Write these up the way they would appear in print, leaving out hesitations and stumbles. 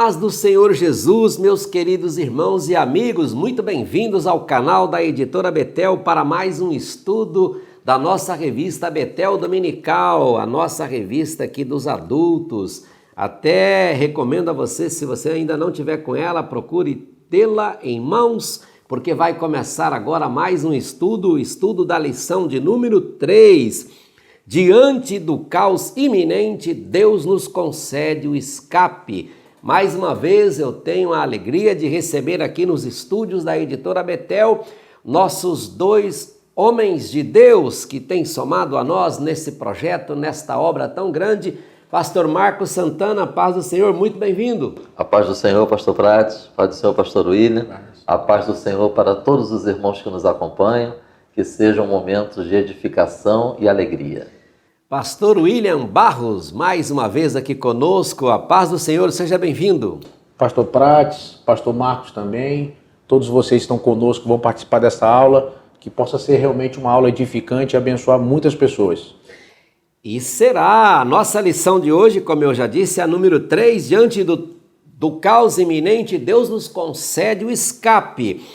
paz do Senhor Jesus, meus queridos irmãos e amigos, muito bem-vindos ao canal da Editora Betel para mais um estudo da nossa revista Betel Dominical, a nossa revista aqui dos adultos. Até recomendo a você, se você ainda não tiver com ela, procure tê-la em mãos, porque vai começar agora mais um estudo, o estudo da lição de número 3. Diante do caos iminente, Deus nos concede o escape. Mais uma vez eu tenho a alegria de receber aqui nos estúdios da Editora Betel nossos dois homens de Deus que têm somado a nós nesse projeto, nesta obra tão grande. Pastor Marcos Santana, paz do Senhor, muito bem-vindo. A paz do Senhor, pastor Prates, a paz do Senhor, pastor William, a paz do Senhor para todos os irmãos que nos acompanham, que sejam momentos de edificação e alegria. Pastor William Barros, mais uma vez aqui conosco, a paz do Senhor, seja bem-vindo. Pastor Prates, pastor Marcos também, todos vocês estão conosco, vão participar dessa aula, que possa ser realmente uma aula edificante e abençoar muitas pessoas. E será a nossa lição de hoje, como eu já disse, a número 3, diante do caos iminente, Deus nos concede o escape.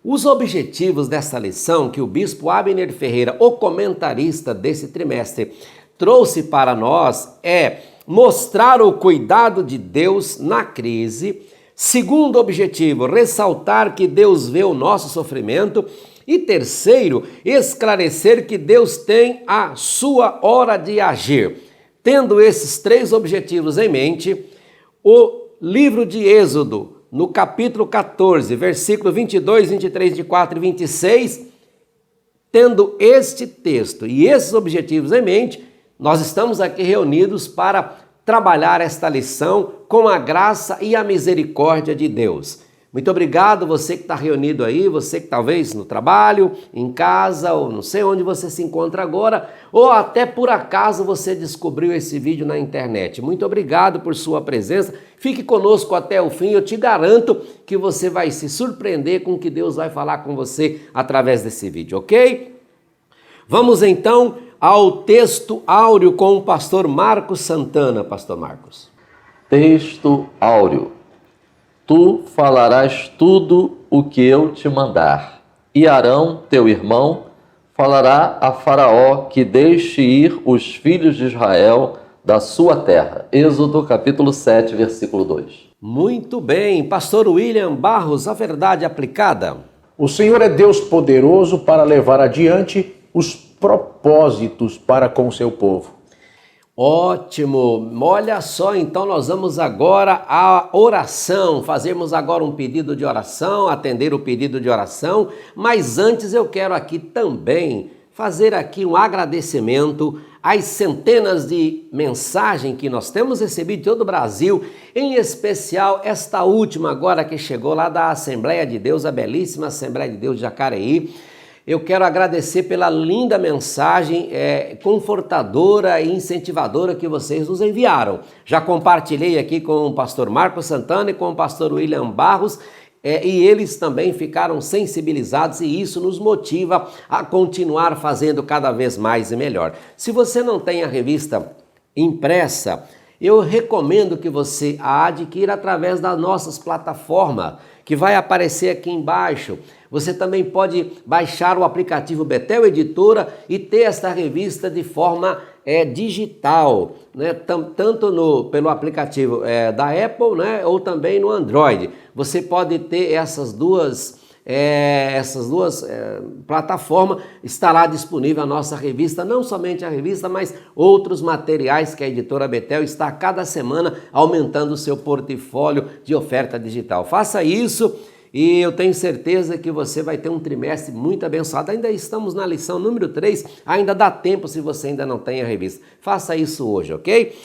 Os objetivos dessa lição que o bispo Abner Ferreira, o comentarista desse trimestre, trouxe para nós é mostrar o cuidado de Deus na crise. Segundo objetivo, ressaltar que Deus vê o nosso sofrimento. E terceiro, esclarecer que Deus tem a sua hora de agir. Tendo esses três objetivos em mente, o livro de Êxodo, no capítulo 14, versículo 22, 23, 24 e 26, tendo este texto e esses objetivos em mente, nós estamos aqui reunidos para trabalhar esta lição com a graça e a misericórdia de Deus. Muito obrigado você que está reunido aí, você que talvez no trabalho, em casa, ou não sei onde você se encontra agora, ou até por acaso você descobriu esse vídeo na internet. Muito obrigado por sua presença. Fique conosco até o fim, eu te garanto que você vai se surpreender com o que Deus vai falar com você através desse vídeo, ok? Vamos então ao texto áureo com o pastor Marcos Santana. Pastor Marcos. Texto áureo. Tu falarás tudo o que eu te mandar, e Arão, teu irmão, falará a Faraó que deixe ir os filhos de Israel da sua terra. Êxodo capítulo 7, versículo 2. Muito bem, pastor William Barros, a verdade aplicada. O Senhor é Deus poderoso para levar adiante os propósitos para com o seu povo. Ótimo, olha só, então nós vamos agora à oração, fazermos agora um pedido de oração, atender o pedido de oração, mas antes eu quero aqui também fazer aqui um agradecimento às centenas de mensagens que nós temos recebido de todo o Brasil, em especial esta última agora que chegou lá da Assembleia de Deus, a belíssima Assembleia de Deus de Jacareí. Eu quero agradecer pela linda mensagem confortadora e incentivadora que vocês nos enviaram. Já compartilhei aqui com o pastor Marcos Santana e com o pastor William Barros, e eles também ficaram sensibilizados e isso nos motiva a continuar fazendo cada vez mais e melhor. Se você não tem a revista impressa, eu recomendo que você a adquira através das nossas plataformas, que vai aparecer aqui embaixo. Você também pode baixar o aplicativo Betel Editora e ter esta revista de forma digital, né? Tanto pelo aplicativo da Apple, né? Ou também no Android. Você pode ter essas duas plataformas, estará disponível a nossa revista, não somente a revista, mas outros materiais que a Editora Betel está a cada semana aumentando o seu portfólio de oferta digital. Faça isso e eu tenho certeza que você vai ter um trimestre muito abençoado. Ainda estamos na lição número 3, ainda dá tempo se você ainda não tem a revista. Faça isso hoje, ok?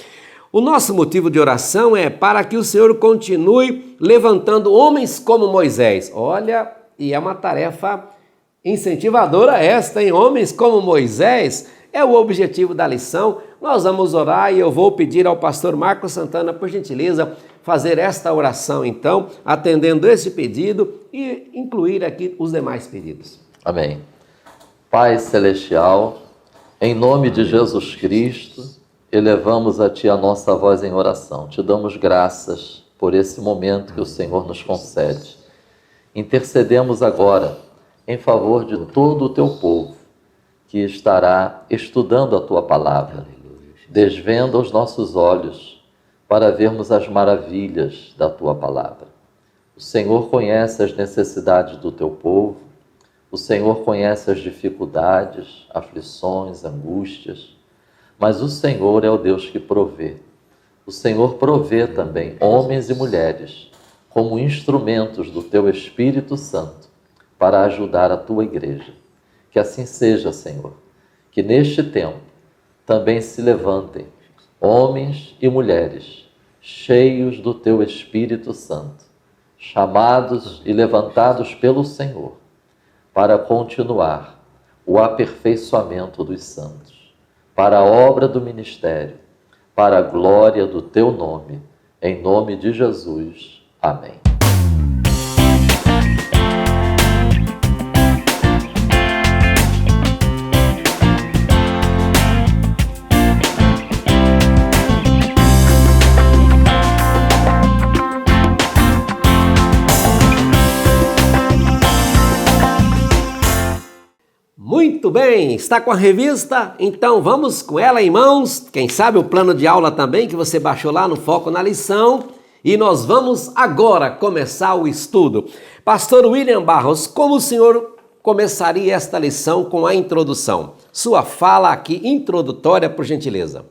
O nosso motivo de oração é para que o Senhor continue levantando homens como Moisés. Olha, e é uma tarefa incentivadora esta, hein? Homens como Moisés é o objetivo da lição. Nós vamos orar e eu vou pedir ao pastor Marcos Santana, por gentileza, fazer esta oração então, atendendo esse pedido e incluir aqui os demais pedidos. Amém. Pai Celestial, em nome de Jesus Cristo, elevamos a Ti a nossa voz em oração. Te damos graças por esse momento que o Senhor nos concede. Intercedemos agora em favor de todo o teu povo que estará estudando a tua palavra. Desvenda os nossos olhos para vermos as maravilhas da tua palavra. O Senhor conhece as necessidades do teu povo, o Senhor conhece as dificuldades, aflições, angústias, mas o Senhor é o Deus que provê. O Senhor provê também homens e mulheres como instrumentos do teu Espírito Santo para ajudar a tua igreja. Que assim seja, Senhor, que neste tempo também se levantem homens e mulheres cheios do teu Espírito Santo, chamados e levantados pelo Senhor para continuar o aperfeiçoamento dos santos, para a obra do ministério, para a glória do teu nome, em nome de Jesus. Amém. Muito bem, está com a revista? Então vamos com ela em mãos. Quem sabe o plano de aula também que você baixou lá no Foco na Lição. E nós vamos agora começar o estudo. Pastor William Barros, como o senhor começaria esta lição com a introdução? Sua fala aqui introdutória, por gentileza.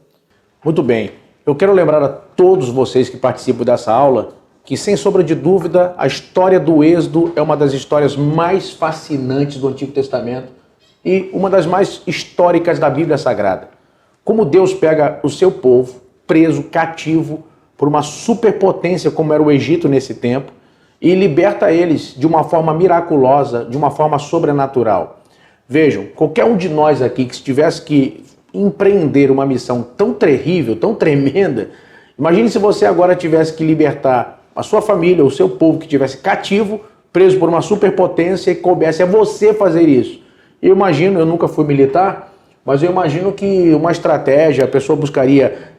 Muito bem. Eu quero lembrar a todos vocês que participam dessa aula que, sem sombra de dúvida, a história do Êxodo é uma das histórias mais fascinantes do Antigo Testamento e uma das mais históricas da Bíblia Sagrada. Como Deus pega o seu povo, preso, cativo, por uma superpotência como era o Egito nesse tempo, e liberta eles de uma forma miraculosa, de uma forma sobrenatural. Vejam, qualquer um de nós aqui que tivesse que empreender uma missão tão terrível, tão tremenda, imagine se você agora tivesse que libertar a sua família, o seu povo que estivesse cativo, preso por uma superpotência e coubesse a você fazer isso. Eu imagino, eu nunca fui militar, mas eu imagino que uma estratégia, a pessoa buscaria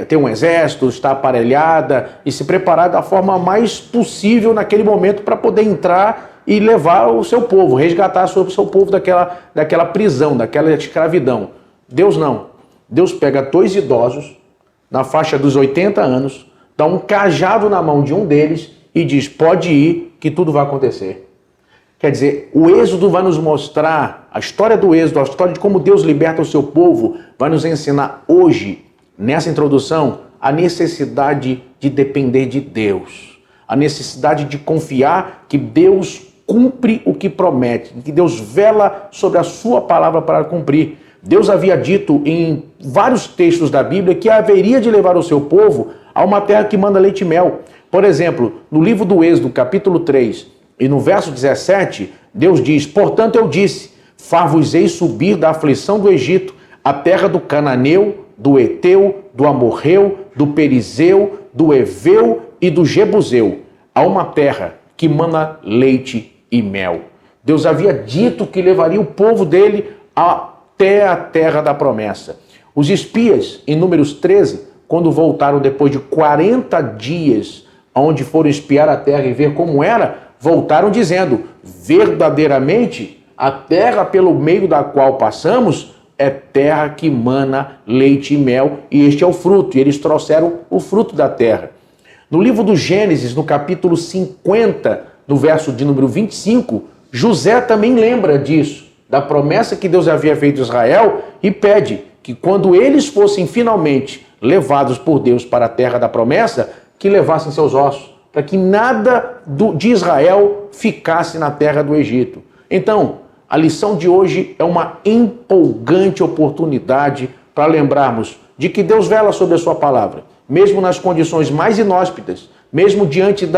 ter um exército, estar aparelhada e se preparar da forma mais possível naquele momento para poder entrar e levar o seu povo, resgatar o seu povo daquela prisão, daquela escravidão. Deus não. Deus pega dois idosos, na faixa dos 80 anos, dá um cajado na mão de um deles e diz, pode ir que tudo vai acontecer. Quer dizer, o Êxodo vai nos mostrar, a história do Êxodo, a história de como Deus liberta o seu povo, vai nos ensinar hoje, nessa introdução, a necessidade de depender de Deus. A necessidade de confiar que Deus cumpre o que promete, que Deus vela sobre a sua palavra para cumprir. Deus havia dito em vários textos da Bíblia que haveria de levar o seu povo a uma terra que manda leite e mel. Por exemplo, no livro do Êxodo, capítulo 3, e no verso 17, Deus diz, portanto eu disse, far-vos-ei subir da aflição do Egito, a terra do Cananeu, do Eteu, do Amorreu, do Perizeu, do Eveu e do Jebuseu, a uma terra que mana leite e mel. Deus havia dito que levaria o povo dele até a terra da promessa. Os espias, em Números 13, quando voltaram depois de 40 dias, onde foram espiar a terra e ver como era, voltaram dizendo, verdadeiramente, a terra pelo meio da qual passamos é terra que mana leite e mel, e este é o fruto. E eles trouxeram o fruto da terra. No livro do Gênesis, no capítulo 50, no verso de número 25, José também lembra disso, da promessa que Deus havia feito a Israel, e pede que quando eles fossem finalmente levados por Deus para a terra da promessa, que levassem seus ossos, para que nada de Israel ficasse na terra do Egito. Então, a lição de hoje é uma empolgante oportunidade para lembrarmos de que Deus vela sobre a sua palavra, mesmo nas condições mais inóspitas, mesmo diante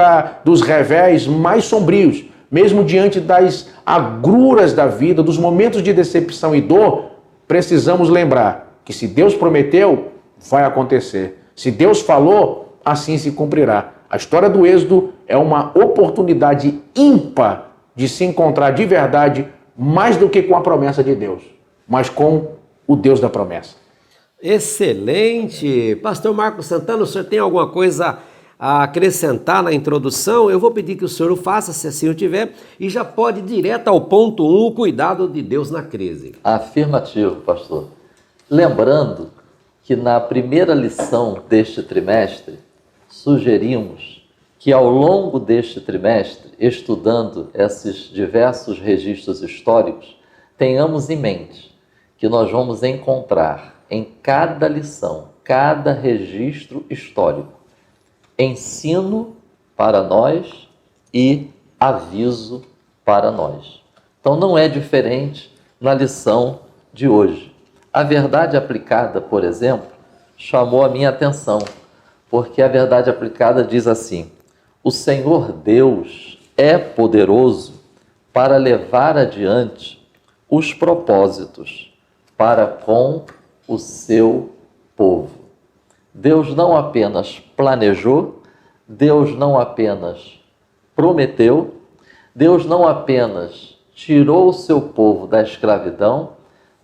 dos revés mais sombrios, mesmo diante das agruras da vida, dos momentos de decepção e dor, precisamos lembrar que se Deus prometeu, vai acontecer. Se Deus falou, assim se cumprirá. A história do Êxodo é uma oportunidade ímpar de se encontrar de verdade mais do que com a promessa de Deus, mas com o Deus da promessa. Excelente! Pastor Marcos Santana, o senhor tem alguma coisa a acrescentar na introdução, eu vou pedir que o senhor o faça, se assim o tiver, e já pode ir direto ao ponto 1, o cuidado de Deus na crise. Afirmativo, pastor. Lembrando que na primeira lição deste trimestre, sugerimos que ao longo deste trimestre, estudando esses diversos registros históricos, tenhamos em mente que nós vamos encontrar em cada lição, cada registro histórico, ensino para nós e aviso para nós. Então não é diferente na lição de hoje. A verdade aplicada, por exemplo, chamou a minha atenção, porque a verdade aplicada diz assim: o Senhor Deus é poderoso para levar adiante os propósitos para com o seu povo. Deus não apenas planejou, Deus não apenas prometeu, Deus não apenas tirou o seu povo da escravidão,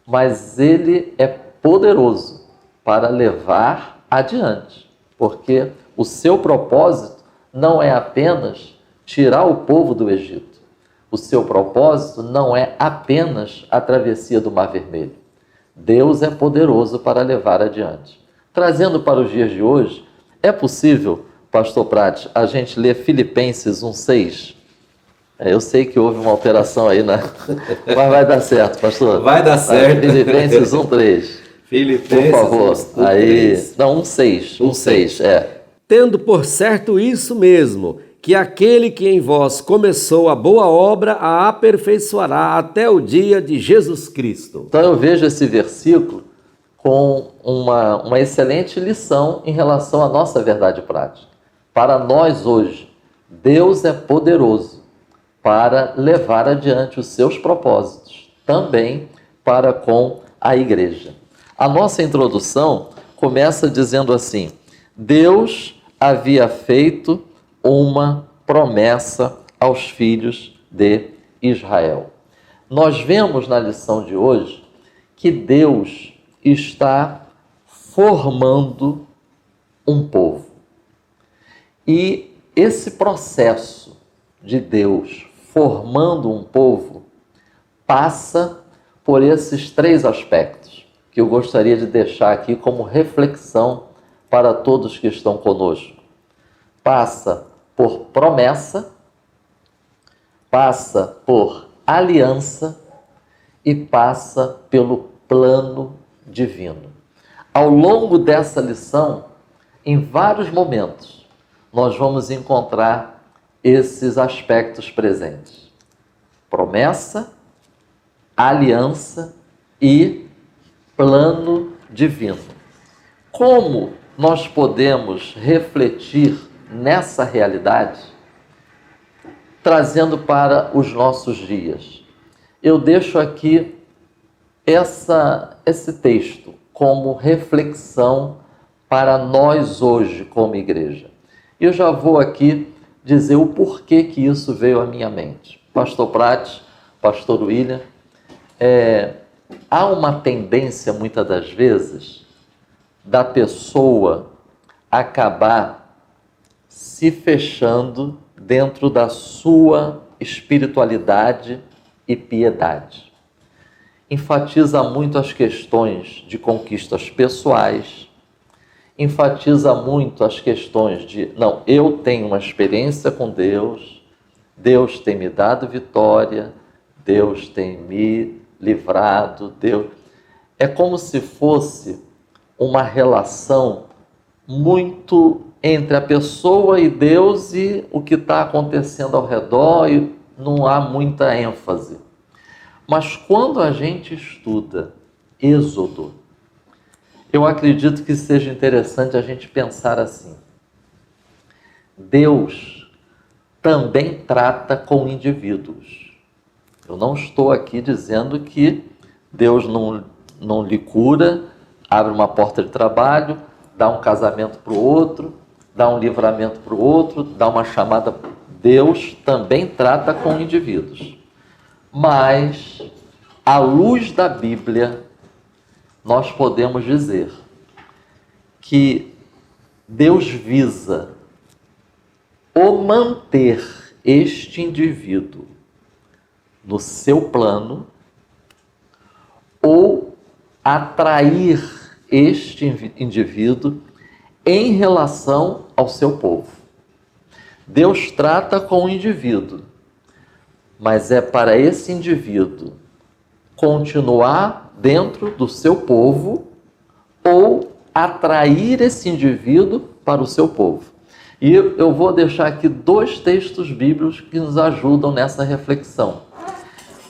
mas Ele é poderoso para levar adiante, porque o seu propósito não é apenas tirar o povo do Egito. O seu propósito não é apenas a travessia do Mar Vermelho. Deus é poderoso para levar adiante. Trazendo para os dias de hoje, é possível, pastor Prati, a gente ler Filipenses 1:6? Eu sei que houve uma alteração aí, né? Mas vai dar certo, pastor. Vai dar certo. Filipenses 1:3. Filipenses, por favor. 1:3. Aí, não, 1:6. 1:6, é. Tendo por certo isso mesmo, que aquele que em vós começou a boa obra a aperfeiçoará até o dia de Jesus Cristo. Então eu vejo esse versículo com uma excelente lição em relação à nossa verdade prática. Para nós hoje, Deus é poderoso para levar adiante os seus propósitos, também para com a igreja. A nossa introdução começa dizendo assim: Deus havia feito uma promessa aos filhos de Israel. Nós vemos na lição de hoje que Deus está formando um povo. E esse processo de Deus formando um povo passa por esses 3 aspectos que eu gostaria de deixar aqui como reflexão para todos que estão conosco. Passa por promessa, passa por aliança e passa pelo plano divino. Ao longo dessa lição, em vários momentos, nós vamos encontrar esses aspectos presentes: promessa, aliança e plano divino. Como nós podemos refletir nessa realidade, trazendo para os nossos dias? Eu deixo aqui esse texto como reflexão para nós hoje como igreja. Eu já vou aqui dizer o porquê que isso veio à minha mente. Pastor Prati, pastor William, há uma tendência muitas das vezes da pessoa acabar se fechando dentro da sua espiritualidade e piedade. Enfatiza muito as questões de conquistas pessoais, enfatiza muito as questões de, não, eu tenho uma experiência com Deus, Deus tem me dado vitória, Deus tem me livrado, Deus... É como se fosse uma relação muito entre a pessoa e Deus e o que está acontecendo ao redor, e não há muita ênfase. Mas quando a gente estuda Êxodo, eu acredito que seja interessante a gente pensar assim: Deus também trata com indivíduos. Eu não estou aqui dizendo que Deus não lhe cura, abre uma porta de trabalho, dá um casamento para o outro, dá um livramento para o outro, dá uma chamada. Deus também trata com indivíduos. Mas, à luz da Bíblia, nós podemos dizer que Deus visa ou manter este indivíduo no seu plano, ou atrair este indivíduo em relação ao seu povo. Deus trata com o indivíduo, mas é para esse indivíduo continuar dentro do seu povo ou atrair esse indivíduo para o seu povo. E eu vou deixar aqui 2 textos bíblicos que nos ajudam nessa reflexão.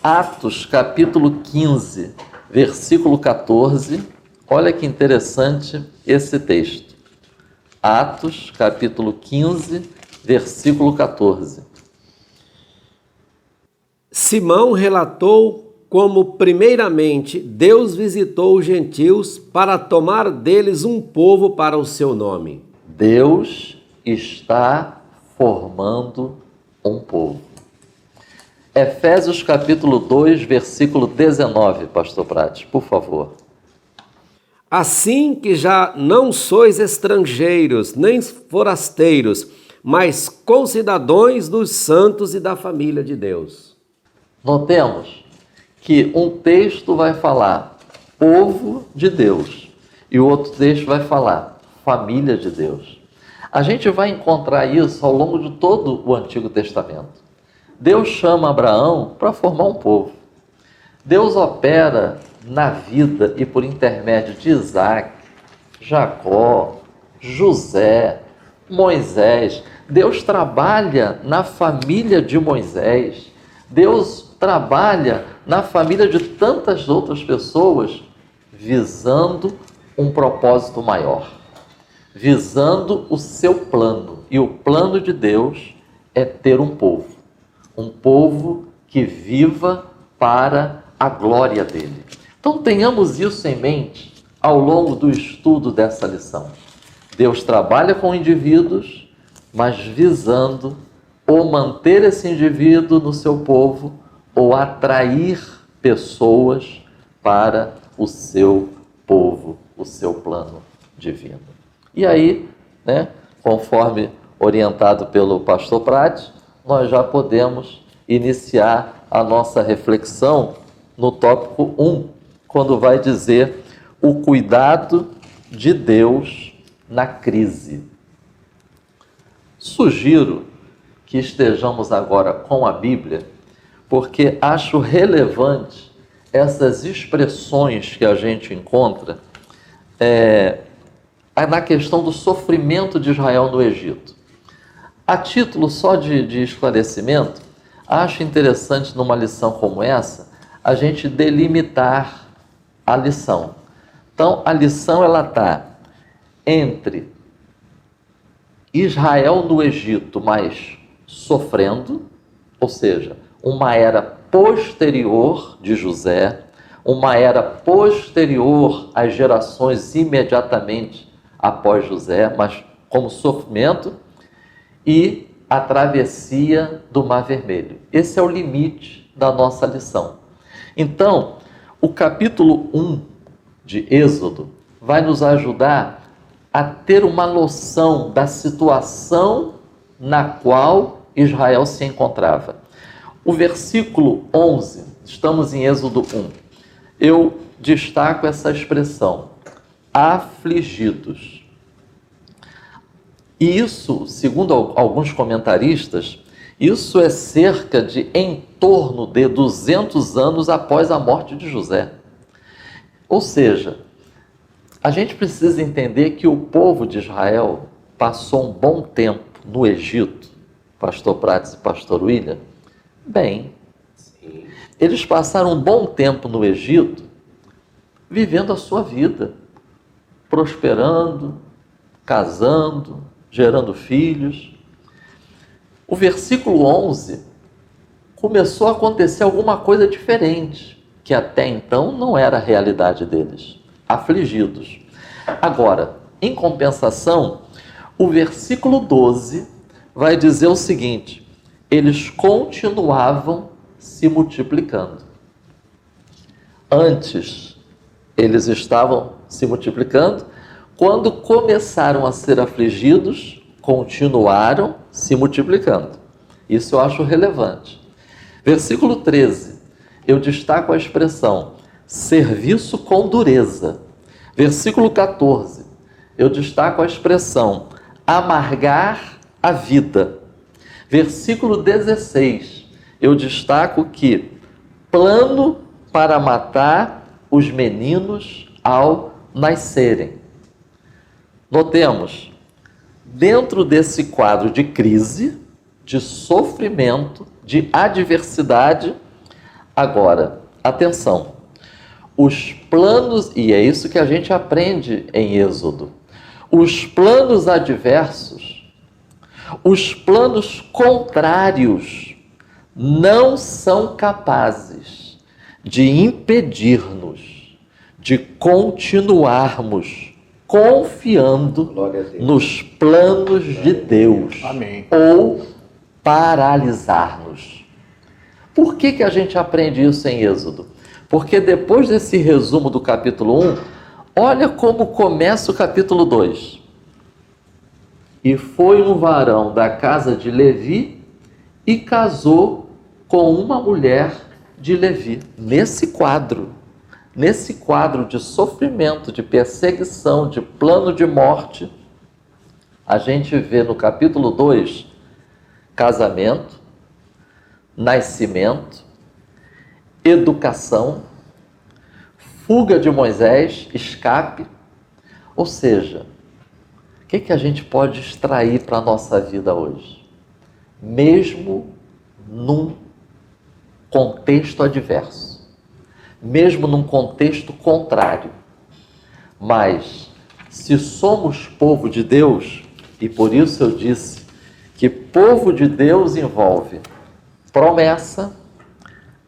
Atos, capítulo 15, versículo 14. Olha que interessante esse texto. Atos, capítulo 15, versículo 14. Simão relatou como, primeiramente, Deus visitou os gentios para tomar deles um povo para o seu nome. Deus está formando um povo. Efésios capítulo 2, versículo 19, pastor Prates, por favor. Assim que já não sois estrangeiros, nem forasteiros, mas concidadãos dos santos e da família de Deus. Notemos que um texto vai falar povo de Deus e o outro texto vai falar família de Deus. A gente vai encontrar isso ao longo de todo o Antigo Testamento. Deus chama Abraão para formar um povo. Deus opera na vida e por intermédio de Isaac, Jacó, José, Moisés. Deus trabalha na família de Moisés. Deus trabalha na família de tantas outras pessoas, visando um propósito maior, visando o seu plano. E o plano de Deus é ter um povo que viva para a glória dele. Então tenhamos isso em mente ao longo do estudo dessa lição. Deus trabalha com indivíduos, mas visando ou manter esse indivíduo no seu povo ou atrair pessoas para o seu povo, o seu plano divino. E aí, conforme orientado pelo pastor Prates, nós já podemos iniciar a nossa reflexão no tópico 1, quando vai dizer o cuidado de Deus na crise. Sugiro que estejamos agora com a Bíblia, porque acho relevante essas expressões que a gente encontra na questão do sofrimento de Israel no Egito. A título só de esclarecimento, acho interessante numa lição como essa, a gente delimitar a lição. Então, a lição ela está entre Israel no Egito, mas sofrendo, ou seja, uma era posterior de José, uma era posterior às gerações imediatamente após José, mas como sofrimento, e a travessia do Mar Vermelho. Esse é o limite da nossa lição. Então, o capítulo 1 de Êxodo vai nos ajudar a ter uma noção da situação na qual Israel se encontrava. O versículo 11, estamos em Êxodo 1, eu destaco essa expressão, afligidos. E isso, segundo alguns comentaristas, isso é cerca de em torno de 200 anos após a morte de José. Ou seja, a gente precisa entender que o povo de Israel passou um bom tempo no Egito, pastor Prates e pastor William. Bem, eles passaram um bom tempo no Egito vivendo a sua vida, prosperando, casando, gerando filhos. O versículo 11 começou a acontecer alguma coisa diferente, que até então não era a realidade deles, afligidos. Agora, em compensação, o versículo 12 vai dizer o seguinte, eles continuavam se multiplicando. Antes, eles estavam se multiplicando, quando começaram a ser afligidos, continuaram se multiplicando. Isso eu acho relevante. Versículo 13, eu destaco a expressão serviço com dureza. Versículo 14, eu destaco a expressão amargar a vida. Versículo 16, eu destaco que plano para matar os meninos ao nascerem. Notemos, dentro desse quadro de crise, de sofrimento, de adversidade, agora, atenção, os planos, e é isso que a gente aprende em Êxodo, os planos adversos, os planos contrários, não são capazes de impedir-nos de continuarmos confiando nos planos de Deus. Amém. Ou paralisar-nos. Por que a gente aprende isso em Êxodo? Porque depois desse resumo do capítulo 1, olha como começa o capítulo 2. E foi um varão da casa de Levi e casou com uma mulher de Levi. Nesse quadro de sofrimento, de perseguição, de plano de morte, a gente vê no capítulo 2 casamento, nascimento, educação, fuga de Moisés, escape. Ou seja, o que a gente pode extrair para a nossa vida hoje? Mesmo num contexto adverso, mesmo num contexto contrário, mas se somos povo de Deus, e por isso eu disse que povo de Deus envolve promessa,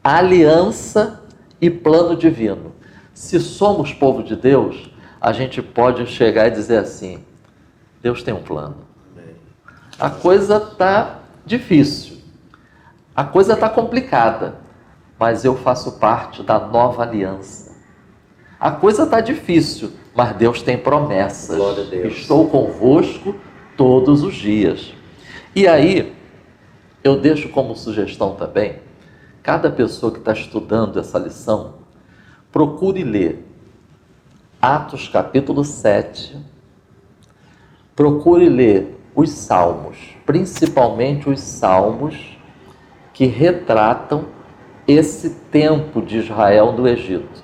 aliança e plano divino. Se somos povo de Deus, a gente pode chegar e dizer assim: Deus tem um plano. A coisa está difícil, a coisa está complicada, mas eu faço parte da nova aliança. A coisa está difícil, mas Deus tem promessas. Glória a Deus. Estou convosco todos os dias. E aí, eu deixo como sugestão também, cada pessoa que está estudando essa lição, procure ler Atos capítulo 7, procure ler os Salmos, principalmente os Salmos que retratam esse tempo de Israel no Egito.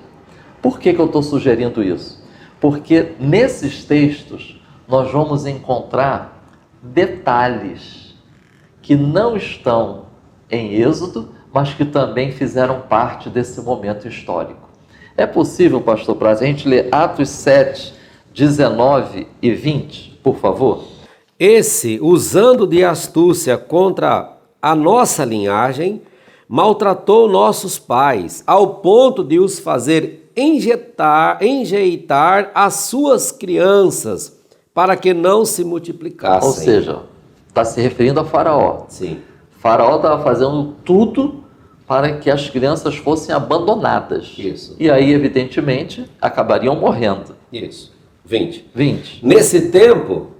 Por que eu estou sugerindo isso? Porque nesses textos nós vamos encontrar detalhes que não estão em Êxodo, mas que também fizeram parte desse momento histórico. É possível, pastor Praz, a gente ler Atos 7, 19 e 20, por favor? Esse, usando de astúcia contra a nossa linhagem, maltratou nossos pais, ao ponto de os fazer enjeitar as suas crianças, para que não se multiplicassem. Ou seja, está se referindo a Faraó. Sim. Faraó estava fazendo tudo para que as crianças fossem abandonadas. Isso. E aí, evidentemente, acabariam morrendo. Isso. 20. 20. Nesse tempo,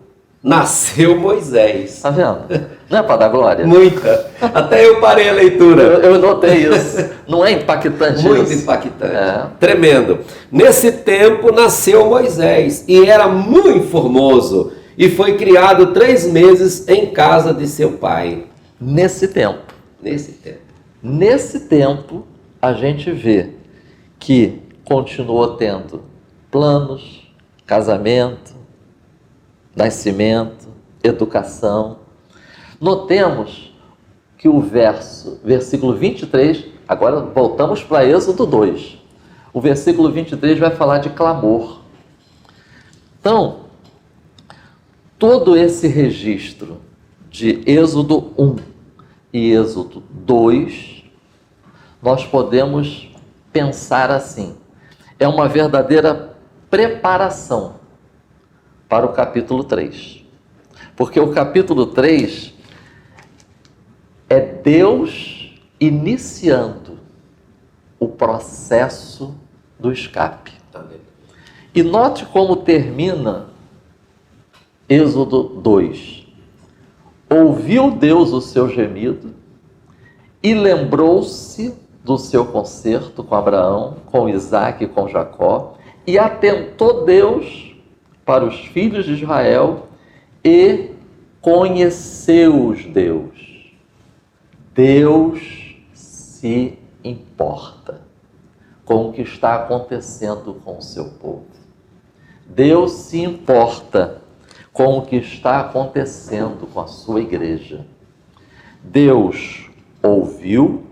nasceu Moisés. Tá vendo? Não é para dar glória? Muita. Até eu parei a leitura. Eu notei isso. Não é impactante Muito isso? impactante. É. Tremendo. Nesse tempo nasceu Moisés e era muito formoso e foi criado 3 meses em casa de seu pai. Nesse tempo. Nesse tempo, a gente vê que continuou tendo planos, casamento, nascimento, educação. Notemos que o versículo 23, agora voltamos para Êxodo 2. O versículo 23 vai falar de clamor. Então, todo esse registro de Êxodo 1 e Êxodo 2, nós podemos pensar assim: é uma verdadeira preparação para o capítulo 3. Porque o capítulo 3 é Deus iniciando o processo do escape. E note como termina Êxodo 2. ouviu Deus o seu gemido e lembrou-se do seu concerto com Abraão, com Isaque e com Jacó, e atentou Deus para os filhos de Israel e conheceu-os Deus. Deus se importa com o que está acontecendo com o seu povo. Deus se importa com o que está acontecendo com a sua igreja. Deus ouviu,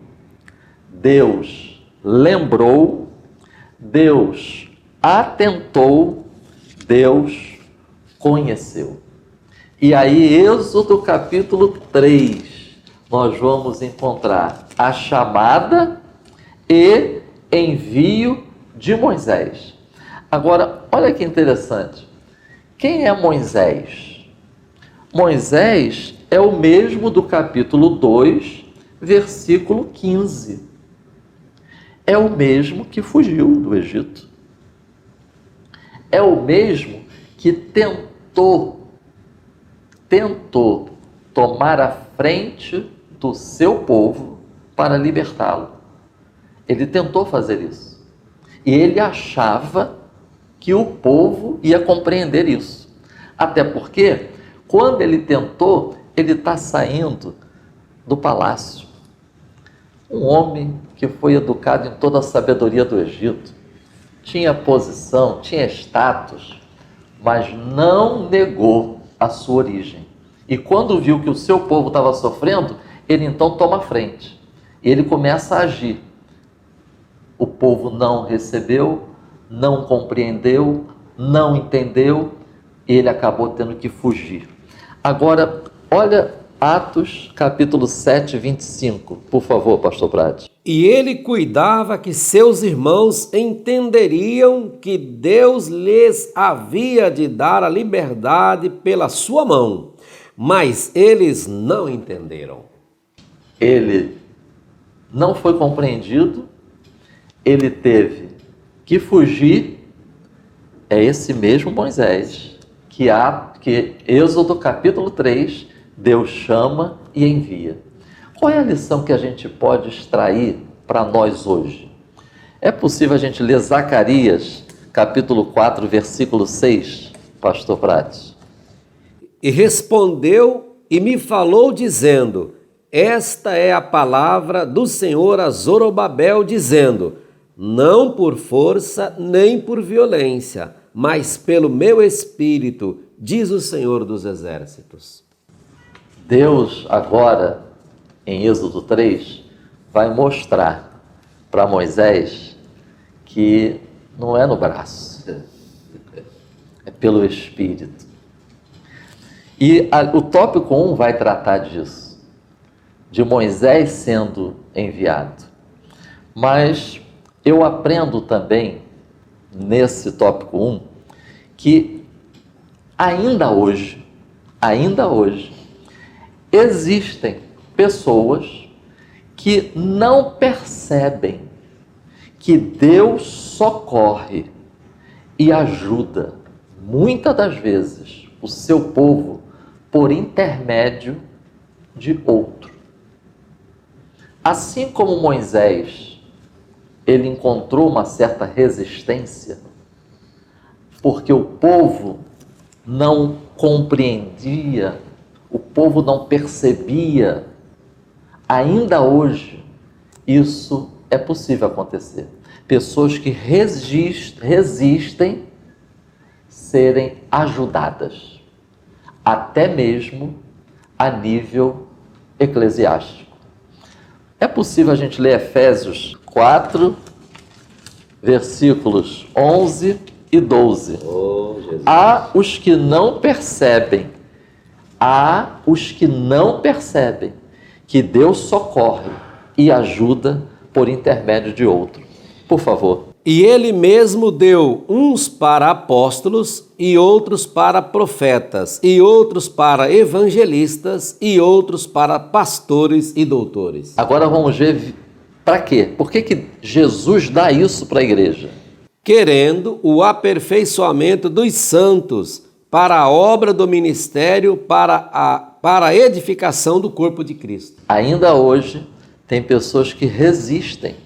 Deus lembrou, Deus atentou, Deus conheceu. E aí, Êxodo capítulo 3, nós vamos encontrar a chamada e envio de Moisés. Agora, olha que interessante. Quem é Moisés? Moisés é o mesmo do capítulo 2, versículo 15. É o mesmo que fugiu do Egito. É o mesmo que tentou tomar a frente do seu povo para libertá-lo. Ele tentou fazer isso. E ele achava que o povo ia compreender isso. Até porque, quando ele tentou, ele está saindo do palácio. Um homem que foi educado em toda a sabedoria do Egito, tinha posição, tinha status, mas não negou a sua origem. E quando viu que o seu povo estava sofrendo, ele então toma a frente. E ele começa a agir. O povo não recebeu, não compreendeu, não entendeu, e ele acabou tendo que fugir. Agora, olha Atos capítulo 7, 25, por favor, pastor Prade. E ele cuidava que seus irmãos entenderiam que Deus lhes havia de dar a liberdade pela sua mão, mas eles não entenderam. Ele não foi compreendido, ele teve que fugir. É esse mesmo Moisés que Êxodo capítulo 3, Deus chama e envia. Qual é a lição que a gente pode extrair para nós hoje? É possível a gente ler Zacarias capítulo 4, versículo 6, pastor Prates? E respondeu e me falou dizendo: esta é a palavra do Senhor a Zorobabel, dizendo: não por força nem por violência, mas pelo meu espírito, diz o Senhor dos Exércitos. Deus agora, em Êxodo 3, vai mostrar para Moisés que não é no braço, é pelo espírito. E o tópico 1 vai tratar disso, de Moisés sendo enviado. Mas eu aprendo também, nesse tópico 1, que ainda hoje, existem pessoas que não percebem que Deus socorre e ajuda, muitas das vezes, o seu povo por intermédio de outro. Assim como Moisés, ele encontrou uma certa resistência, porque o povo não compreendia, o povo não percebia. Ainda hoje, isso é possível acontecer. Pessoas que resistem serem ajudadas, até mesmo a nível eclesiástico. É possível a gente ler Efésios 4, versículos 11 e 12. Há os que não percebem, que Deus socorre e ajuda por intermédio de outro. Por favor. E ele mesmo deu uns para apóstolos, e outros para profetas, e outros para evangelistas, e outros para pastores e doutores. Agora vamos ver para quê? Por que Jesus dá isso para a igreja? Querendo o aperfeiçoamento dos santos, para a obra do ministério, para a para a edificação do corpo de Cristo. Ainda hoje, tem pessoas que resistem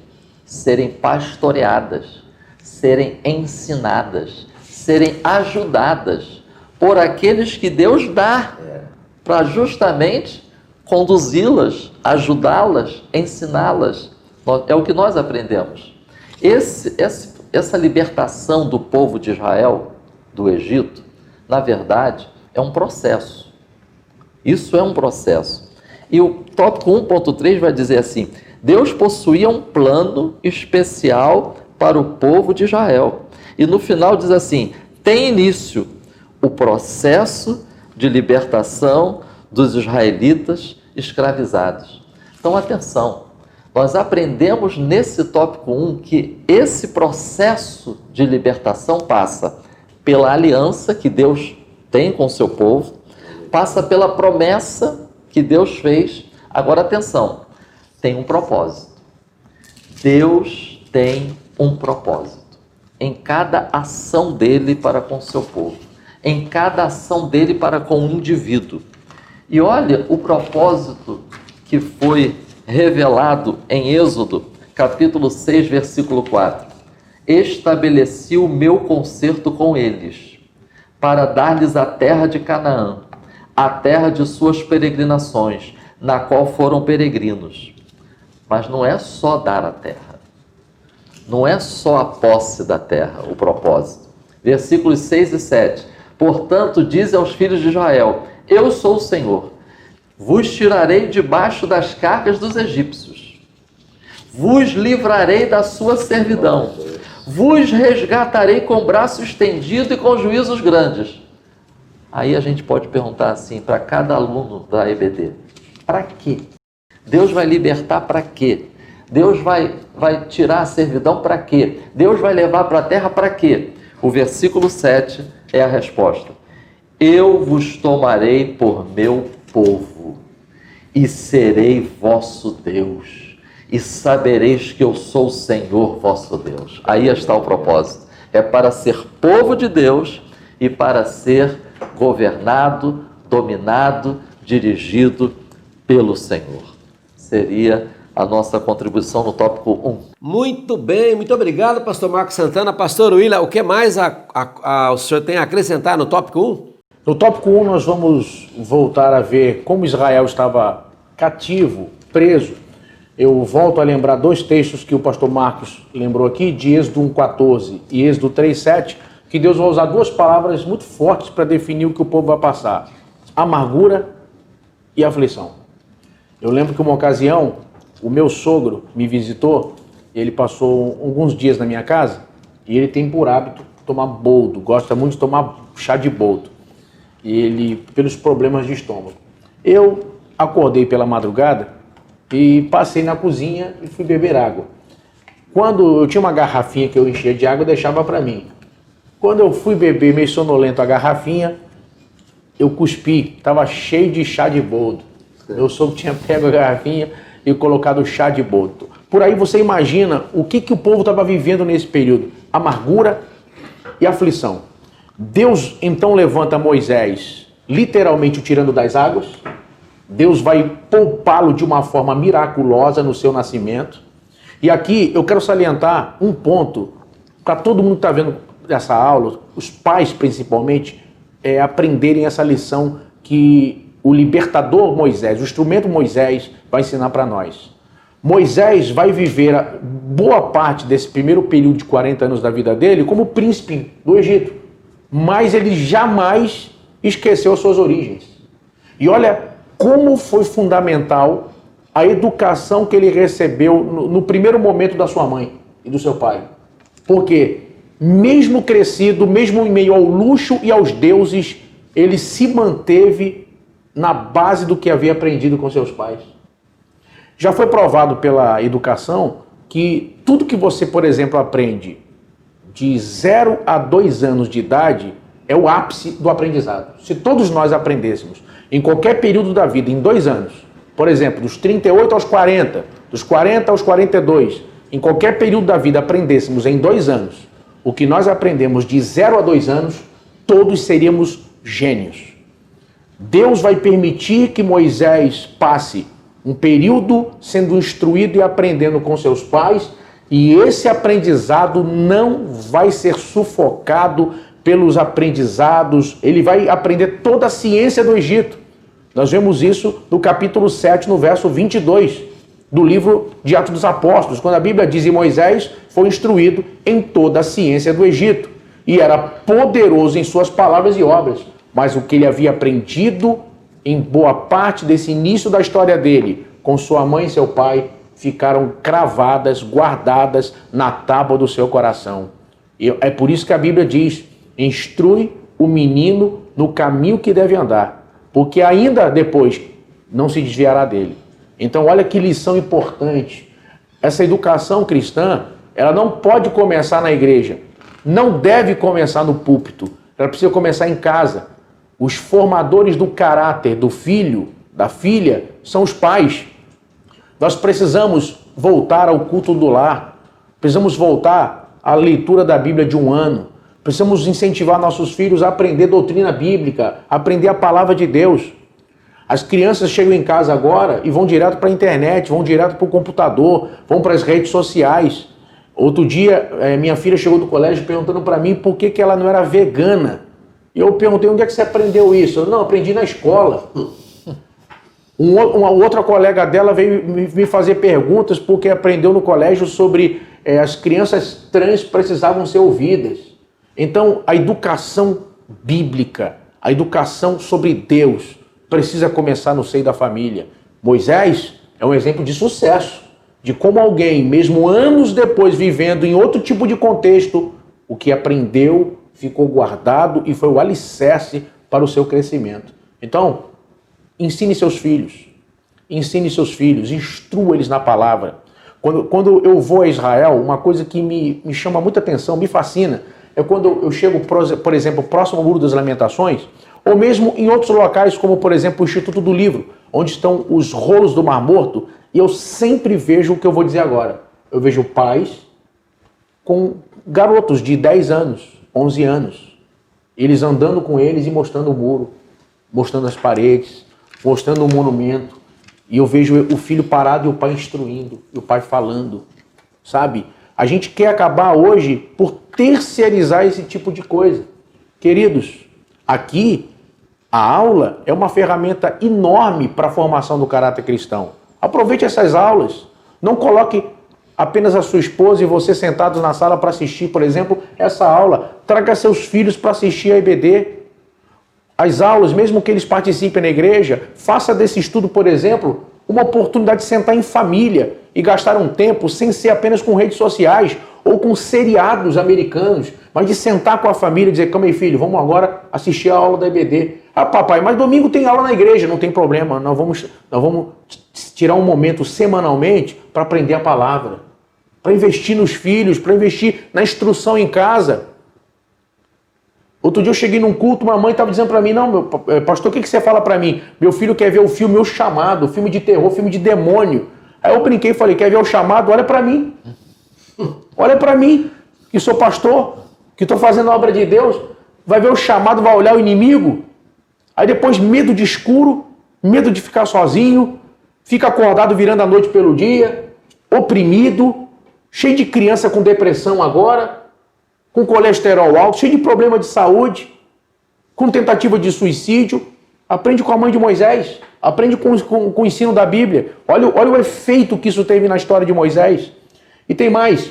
serem pastoreadas, serem ensinadas, serem ajudadas por aqueles que Deus dá para justamente conduzi-las, ajudá-las, ensiná-las. É o que nós aprendemos. Essa libertação do povo de Israel, do Egito, na verdade, é um processo. Isso é um processo. E o tópico 1.3 vai dizer assim: Deus possuía um plano especial para o povo de Israel. E no final diz assim: tem início o processo de libertação dos israelitas escravizados. Então, atenção, nós aprendemos nesse tópico 1 que esse processo de libertação passa pela aliança que Deus tem com o seu povo, passa pela promessa que Deus fez. Agora, atenção, tem um propósito. Deus tem um propósito em cada ação dele para com o seu povo, em cada ação dele para com o indivíduo. E olha o propósito que foi revelado em Êxodo, capítulo 6, versículo 4. Estabeleci o meu concerto com eles, para dar-lhes a terra de Canaã, a terra de suas peregrinações, na qual foram peregrinos. Mas não é só dar a terra, não é só a posse da terra, o propósito. Versículos 6 e 7. Portanto, dize aos filhos de Israel: eu sou o Senhor, vos tirarei debaixo das cargas dos egípcios, vos livrarei da sua servidão, vos resgatarei com braço estendido e com juízos grandes. Aí a gente pode perguntar assim para cada aluno da EBD: para quê? Deus vai libertar para quê? Deus vai tirar a servidão para quê? Deus vai levar para a terra para quê? O versículo 7 é a resposta: eu vos tomarei por meu povo e serei vosso Deus, e sabereis que eu sou o Senhor vosso Deus. Aí está o propósito. É para ser povo de Deus e para ser governado, dominado, dirigido pelo Senhor. Seria a nossa contribuição no tópico 1. Muito bem, muito obrigado, pastor Marcos Santana. Pastor William, o que mais o senhor tem a acrescentar no tópico 1? No tópico 1 nós vamos voltar a ver como Israel estava cativo, preso. Eu volto a lembrar dois textos que o pastor Marcos lembrou aqui, de Êxodo 1,14 e Êxodo 3,7, que Deus vai usar duas palavras muito fortes para definir o que o povo vai passar: amargura e aflição. Eu lembro que uma ocasião, o meu sogro me visitou, ele passou alguns dias na minha casa, e ele tem por hábito tomar boldo, gosta muito de tomar chá de boldo, e ele, pelos problemas de estômago. Eu acordei pela madrugada e passei na cozinha e fui beber água. Quando eu tinha uma garrafinha que eu enchia de água, eu deixava para mim. Quando eu fui beber meio sonolento a garrafinha, eu cuspi, estava cheio de chá de boldo. Eu soube que tinha pego a garrafinha e colocado chá de boldo. Por aí você imagina o que o povo estava vivendo nesse período: amargura e aflição. Deus então levanta Moisés, literalmente o tirando das águas. Deus vai poupá-lo de uma forma miraculosa no seu nascimento. E aqui eu quero salientar um ponto para todo mundo que está vendo essa aula, os pais principalmente, aprenderem essa lição que o libertador Moisés, o instrumento Moisés, vai ensinar para nós. Moisés vai viver a boa parte desse primeiro período de 40 anos da vida dele como príncipe do Egito, mas ele jamais esqueceu as suas origens. E olha como foi fundamental a educação que ele recebeu no primeiro momento da sua mãe e do seu pai. Porque mesmo crescido, mesmo em meio ao luxo e aos deuses, ele se manteve na base do que havia aprendido com seus pais. Já foi provado pela educação que tudo que você, por exemplo, aprende de 0 a 2 anos de idade é o ápice do aprendizado. Se todos nós aprendêssemos em qualquer período da vida, em 2 anos, por exemplo, dos 38 aos 40, dos 40 aos 42, em qualquer período da vida aprendêssemos em 2 anos o que nós aprendemos de 0 a 2 anos, todos seríamos gênios. Deus vai permitir que Moisés passe um período sendo instruído e aprendendo com seus pais, e esse aprendizado não vai ser sufocado pelos aprendizados, ele vai aprender toda a ciência do Egito. Nós vemos isso no capítulo 7, no verso 22 do livro de Atos dos Apóstolos, quando a Bíblia diz: e Moisés foi instruído em toda a ciência do Egito, e era poderoso em suas palavras e obras, mas o que ele havia aprendido em boa parte desse início da história dele, com sua mãe e seu pai, ficaram cravadas, guardadas na tábua do seu coração. E é por isso que a Bíblia diz: instrui o menino no caminho que deve andar, porque ainda depois não se desviará dele. Então olha que lição importante. Essa educação cristã, ela não pode começar na igreja, não deve começar no púlpito, ela precisa começar em casa. Os formadores do caráter do filho, da filha, são os pais. Nós precisamos voltar ao culto do lar, precisamos voltar à leitura da Bíblia de um ano, precisamos incentivar nossos filhos a aprender doutrina bíblica, a aprender a palavra de Deus. As crianças chegam em casa agora e vão direto para a internet, vão direto para o computador, vão para as redes sociais. Outro dia, minha filha chegou do colégio perguntando para mim por que ela não era vegana. E eu perguntei: onde é que você aprendeu isso? Não, aprendi na escola. Uma outra colega dela veio me fazer perguntas porque aprendeu no colégio sobre as crianças trans precisavam ser ouvidas. Então, a educação bíblica, a educação sobre Deus, precisa começar no seio da família. Moisés é um exemplo de sucesso, de como alguém, mesmo anos depois, vivendo em outro tipo de contexto, o que aprendeu ficou guardado e foi o alicerce para o seu crescimento. Então, ensine seus filhos, instrua eles na palavra. Quando eu vou a Israel, uma coisa que me chama muita atenção, me fascina, é quando eu chego, por exemplo, próximo ao Muro das Lamentações, ou mesmo em outros locais, como por exemplo o Instituto do Livro, onde estão os rolos do Mar Morto, e eu sempre vejo o que eu vou dizer agora. Eu vejo pais com garotos de 10 anos, 11 anos, eles andando com eles e mostrando o muro, mostrando as paredes, mostrando o monumento, e eu vejo o filho parado e o pai instruindo, e o pai falando, sabe? A gente quer acabar hoje por terceirizar esse tipo de coisa. Queridos, aqui a aula é uma ferramenta enorme para a formação do caráter cristão. Aproveite essas aulas. Não coloque apenas a sua esposa e você sentados na sala para assistir, por exemplo, essa aula. Traga seus filhos para assistir a EBD. As aulas, mesmo que eles participem na igreja, faça desse estudo, por exemplo, uma oportunidade de sentar em família e gastar um tempo sem ser apenas com redes sociais ou com seriados americanos, mas de sentar com a família e dizer: calma aí, filho, vamos agora assistir a aula da EBD. Ah, papai, mas domingo tem aula na igreja, não tem problema, nós vamos tirar um momento semanalmente para aprender a palavra, para investir nos filhos, para investir na instrução em casa. Outro dia eu cheguei num culto, uma mãe estava dizendo para mim: não, pastor, o que você fala para mim? Meu filho quer ver o filme O Chamado, filme de terror, filme de demônio. Aí eu brinquei e falei: quer ver O Chamado? Olha para mim. Olha para mim, que sou pastor, que estou fazendo a obra de Deus. Vai ver O Chamado, vai olhar o inimigo. Aí depois medo de escuro, medo de ficar sozinho, fica acordado virando a noite pelo dia, oprimido, cheio de criança com depressão agora, com colesterol alto, cheio de problema de saúde, com tentativa de suicídio. Aprende com a mãe de Moisés, aprende com o ensino da Bíblia. Olha o efeito que isso teve na história de Moisés. E tem mais.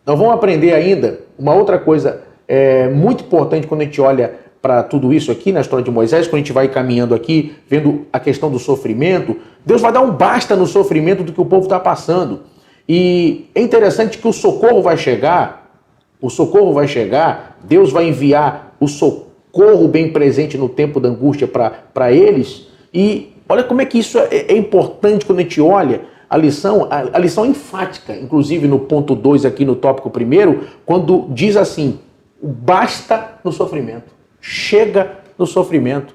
Nós vamos aprender ainda uma outra coisa muito importante quando a gente olha para tudo isso aqui na história de Moisés, quando a gente vai caminhando aqui, vendo a questão do sofrimento. Deus vai dar um basta no sofrimento do que o povo está passando. E é interessante que o socorro vai chegar, Deus vai enviar o socorro bem presente no tempo da angústia para eles. E olha como é que isso é importante quando a gente olha a lição enfática, inclusive no ponto 2 aqui no tópico 1, quando diz assim: basta no sofrimento, chega no sofrimento.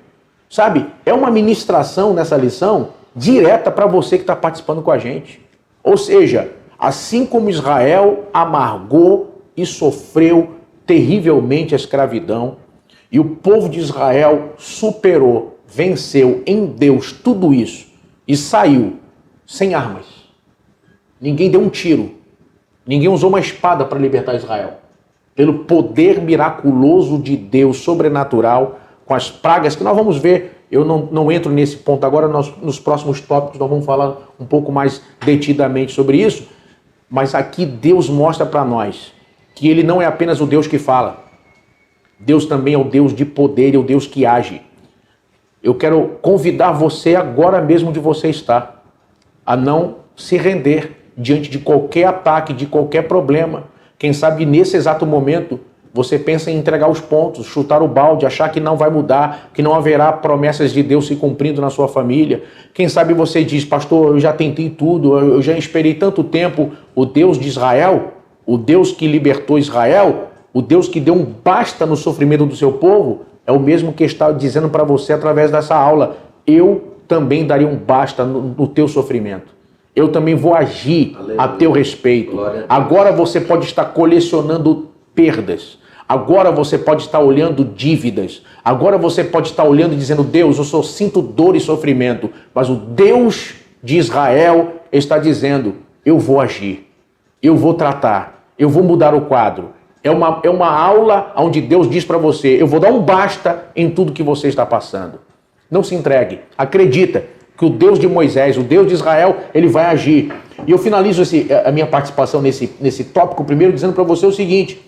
Sabe, é uma ministração nessa lição direta para você que está participando com a gente. Ou seja, assim como Israel amargou e sofreu terrivelmente a escravidão, e o povo de Israel superou venceu em Deus tudo isso e saiu sem armas. Ninguém deu um tiro. Ninguém usou uma espada para libertar Israel. Pelo poder miraculoso de Deus, sobrenatural, com as pragas que nós vamos ver. Eu não entro nesse ponto agora, nos próximos tópicos nós vamos falar um pouco mais detidamente sobre isso. Mas aqui Deus mostra para nós que Ele não é apenas o Deus que fala. Deus também é o Deus de poder e o Deus que age. Eu quero convidar você agora mesmo onde você está a não se render diante de qualquer ataque, de qualquer problema. Quem sabe nesse exato momento você pensa em entregar os pontos, chutar o balde, achar que não vai mudar, que não haverá promessas de Deus se cumprindo na sua família. Quem sabe você diz, pastor, eu já tentei tudo, eu já esperei tanto tempo. O Deus de Israel, o Deus que libertou Israel, o Deus que deu um basta no sofrimento do seu povo, é o mesmo que está dizendo para você através dessa aula. Eu também daria um basta no teu sofrimento. Eu também vou agir a teu respeito. Agora você pode estar colecionando perdas. Agora você pode estar olhando dívidas. Agora você pode estar olhando e dizendo, Deus, eu só sinto dor e sofrimento. Mas o Deus de Israel está dizendo, eu vou agir. Eu vou tratar. Eu vou mudar o quadro. É uma aula onde Deus diz para você, eu vou dar um basta em tudo que você está passando. Não se entregue. Acredita que o Deus de Moisés, o Deus de Israel, ele vai agir. E eu finalizo a minha participação nesse tópico primeiro dizendo para você o seguinte.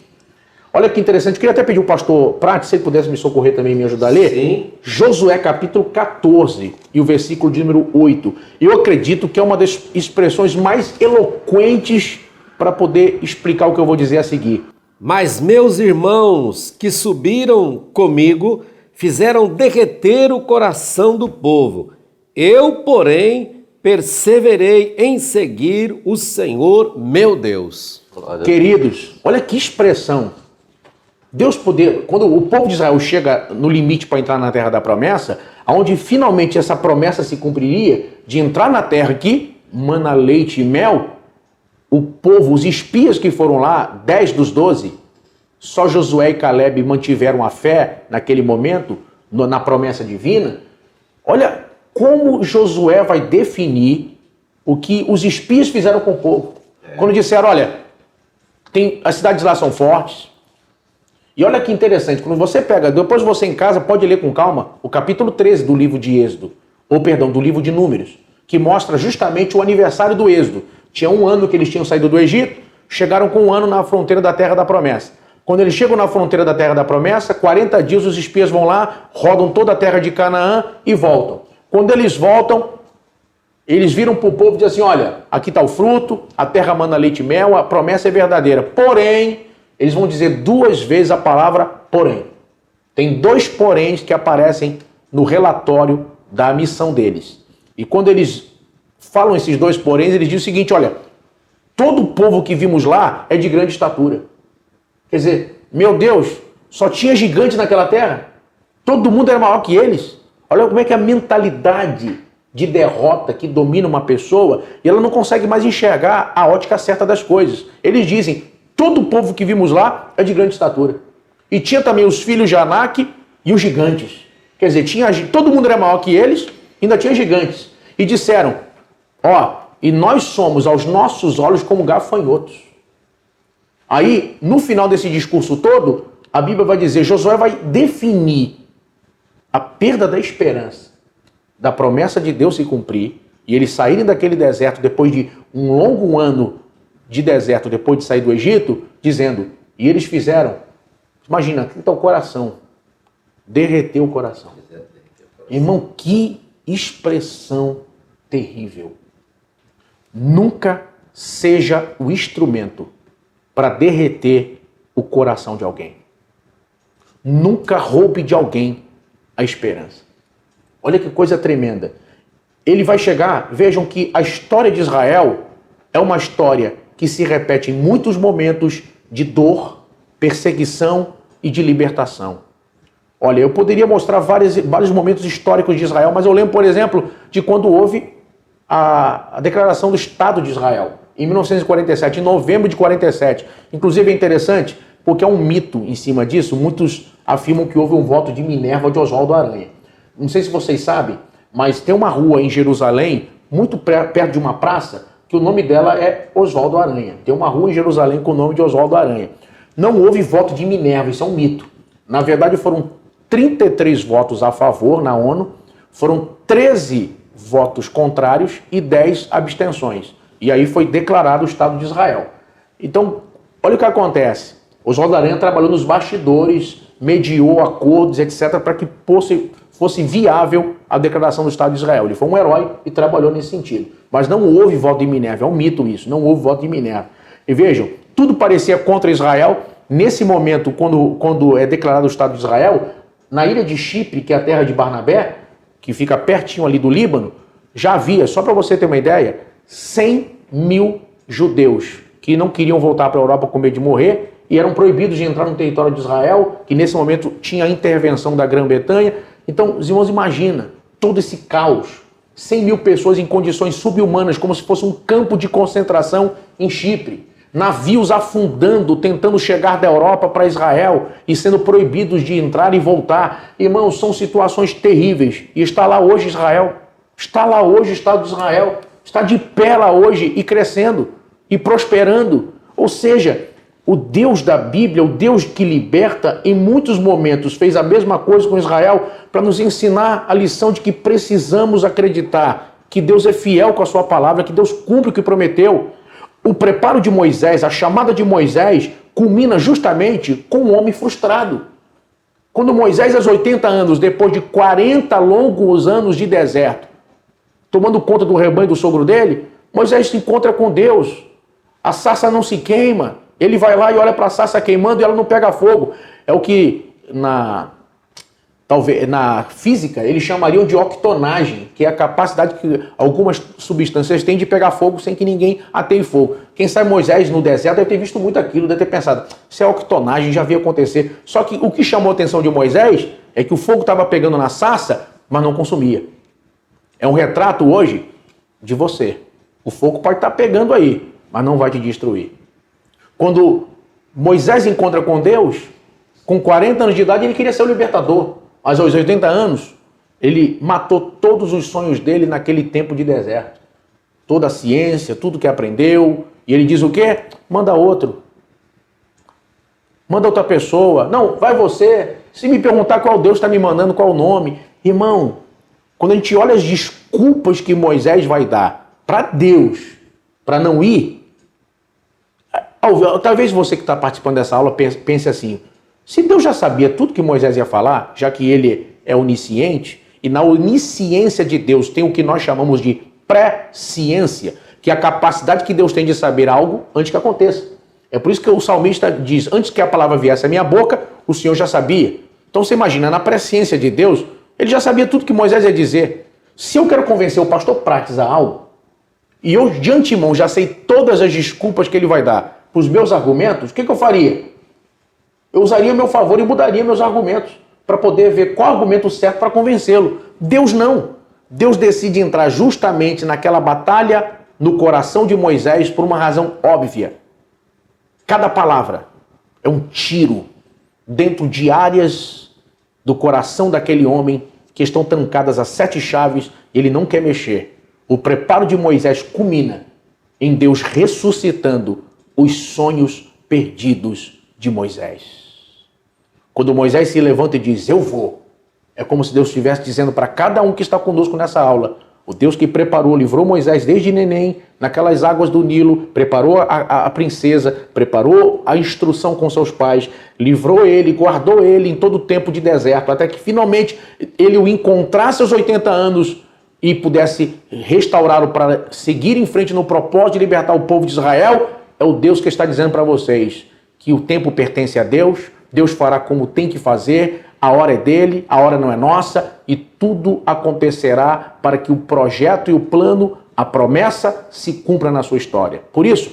Olha que interessante, eu queria até pedir o pastor Prati, se ele pudesse me socorrer também e me ajudar a ler. Sim. Josué capítulo 14 e o versículo de número 8. Eu acredito que é uma das expressões mais eloquentes para poder explicar o que eu vou dizer a seguir. Mas meus irmãos que subiram comigo fizeram derreter o coração do povo. Eu, porém, perseverei em seguir o Senhor meu Deus. Queridos, olha que expressão. Deus poder, quando o povo de Israel chega no limite para entrar na terra da promessa, onde finalmente essa promessa se cumpriria, de entrar na terra que mana leite e mel, o povo, os espias que foram lá, 10 dos 12, só Josué e Caleb mantiveram a fé naquele momento, na promessa divina. Olha como Josué vai definir o que os espias fizeram com o povo. Quando disseram, olha, as cidades lá são fortes. E olha que interessante, quando você pega, depois você em casa pode ler com calma, o capítulo 13 do livro de Êxodo, do livro de Números, que mostra justamente o aniversário do Êxodo. Tinha um ano que eles tinham saído do Egito, chegaram com um ano na fronteira da Terra da Promessa. Quando eles chegam na fronteira da Terra da Promessa, 40 dias os espias vão lá, rodam toda a terra de Canaã e voltam. Quando eles voltam, eles viram para o povo e dizem assim, olha, aqui está o fruto, a terra mana leite e mel, a promessa é verdadeira. Porém, eles vão dizer 2 vezes a palavra porém. Tem 2 poréns que aparecem no relatório da missão deles. E quando eles falam esses 2 poréns, eles dizem o seguinte, olha, todo o povo que vimos lá é de grande estatura. Quer dizer, meu Deus, só tinha gigante naquela terra? Todo mundo era maior que eles? Olha como é que é a mentalidade de derrota que domina uma pessoa e ela não consegue mais enxergar a ótica certa das coisas. Eles dizem, todo o povo que vimos lá é de grande estatura. E tinha também os filhos de Anak e os gigantes. Quer dizer, todo mundo era maior que eles, ainda tinha gigantes. E disseram, e nós somos aos nossos olhos como gafanhotos. Aí, no final desse discurso todo, a Bíblia vai dizer, Josué vai definir a perda da esperança, da promessa de Deus se cumprir, e eles saírem daquele deserto depois de um longo ano de deserto, depois de sair do Egito, dizendo, e eles fizeram, imagina, aqui está o coração, derreteu o coração. Irmão, que expressão terrível. Nunca seja o instrumento para derreter o coração de alguém. Nunca roube de alguém a esperança. Olha que coisa tremenda. Ele vai chegar, vejam que a história de Israel é uma história que se repete em muitos momentos de dor, perseguição e de libertação. Olha, eu poderia mostrar vários momentos históricos de Israel, mas eu lembro, por exemplo, de quando houve a declaração do Estado de Israel, em 1947, em novembro de 47. Inclusive é interessante, porque é um mito em cima disso, muitos afirmam que houve um voto de Minerva de Oswaldo Aranha. Não sei se vocês sabem, mas tem uma rua em Jerusalém, muito perto de uma praça, que o nome dela é Oswaldo Aranha. Tem uma rua em Jerusalém com o nome de Oswaldo Aranha. Não houve voto de Minerva, isso é um mito. Na verdade, foram 33 votos a favor na ONU, foram 13 votos contrários e 10 abstenções. E aí foi declarado o Estado de Israel. Então, olha o que acontece. Oswaldo Aranha trabalhou nos bastidores, mediou acordos, etc., para que fosse viável a declaração do Estado de Israel. Ele foi um herói e trabalhou nesse sentido. Mas não houve voto de Minerva, é um mito isso, não houve voto de Minerva. E vejam, tudo parecia contra Israel. Nesse momento, quando é declarado o Estado de Israel, na ilha de Chipre, que é a terra de Barnabé, que fica pertinho ali do Líbano, já havia, só para você ter uma ideia, 100 mil judeus que não queriam voltar para a Europa com medo de morrer e eram proibidos de entrar no território de Israel, que nesse momento tinha a intervenção da Grã-Bretanha. Então, os irmãos, imagina todo esse caos, 100 mil pessoas em condições subhumanas, como se fosse um campo de concentração em Chipre, navios afundando, tentando chegar da Europa para Israel e sendo proibidos de entrar e voltar. Irmãos, são situações terríveis. E está lá hoje Israel, está lá hoje o Estado de Israel, está de pé lá hoje e crescendo e prosperando. Ou seja, o Deus da Bíblia, o Deus que liberta, em muitos momentos fez a mesma coisa com Israel para nos ensinar a lição de que precisamos acreditar que Deus é fiel com a sua palavra, que Deus cumpre o que prometeu. O preparo de Moisés, a chamada de Moisés, culmina justamente com um homem frustrado. Quando Moisés, aos 80 anos, depois de 40 longos anos de deserto, tomando conta do rebanho do sogro dele, Moisés se encontra com Deus. A sarça não se queima. Ele vai lá e olha para a sarça queimando e ela não pega fogo. É o que talvez na física eles chamariam de octonagem, que é a capacidade que algumas substâncias têm de pegar fogo sem que ninguém ateie fogo. Quem sabe Moisés no deserto deve ter visto muito aquilo, deve ter pensado, isso é octonagem, já vi acontecer. Só que o que chamou a atenção de Moisés é que o fogo estava pegando na sarça, mas não consumia. É um retrato hoje de você. O fogo pode estar pegando aí, mas não vai te destruir. Quando Moisés encontra com Deus, com 40 anos de idade, ele queria ser o libertador. Mas aos 80 anos, ele matou todos os sonhos dele naquele tempo de deserto. Toda a ciência, tudo que aprendeu. E ele diz o quê? Manda outro. Manda outra pessoa. Não, vai você. Se me perguntar qual Deus está me mandando, qual o nome. Irmão, quando a gente olha as desculpas que Moisés vai dar para Deus, para não ir, talvez você que está participando dessa aula pense assim, se Deus já sabia tudo que Moisés ia falar, já que ele é onisciente, e na onisciência de Deus tem o que nós chamamos de presciência, que é a capacidade que Deus tem de saber algo antes que aconteça. É por isso que o salmista diz, antes que a palavra viesse à minha boca, o Senhor já sabia. Então você imagina, na presciência de Deus, ele já sabia tudo que Moisés ia dizer. Se eu quero convencer o pastor Prates a algo, e eu de antemão já sei todas as desculpas que ele vai dar para os meus argumentos, o que eu faria? Eu usaria meu favor e mudaria meus argumentos para poder ver qual argumento certo para convencê-lo. Deus não. Deus decide entrar justamente naquela batalha no coração de Moisés por uma razão óbvia. Cada palavra é um tiro dentro de áreas do coração daquele homem que estão trancadas a 7 chaves e ele não quer mexer. O preparo de Moisés culmina em Deus ressuscitando os sonhos perdidos de Moisés. Quando Moisés se levanta e diz, eu vou, é como se Deus estivesse dizendo para cada um que está conosco nessa aula, o Deus que preparou, livrou Moisés desde neném, naquelas águas do Nilo, preparou a princesa, preparou a instrução com seus pais, livrou ele, guardou ele em todo o tempo de deserto, até que finalmente ele o encontrasse aos 80 anos e pudesse restaurá-lo para seguir em frente no propósito de libertar o povo de Israel. É o Deus que está dizendo para vocês que o tempo pertence a Deus, Deus fará como tem que fazer, a hora é dele, a hora não é nossa, e tudo acontecerá para que o projeto e o plano, a promessa, se cumpra na sua história. Por isso,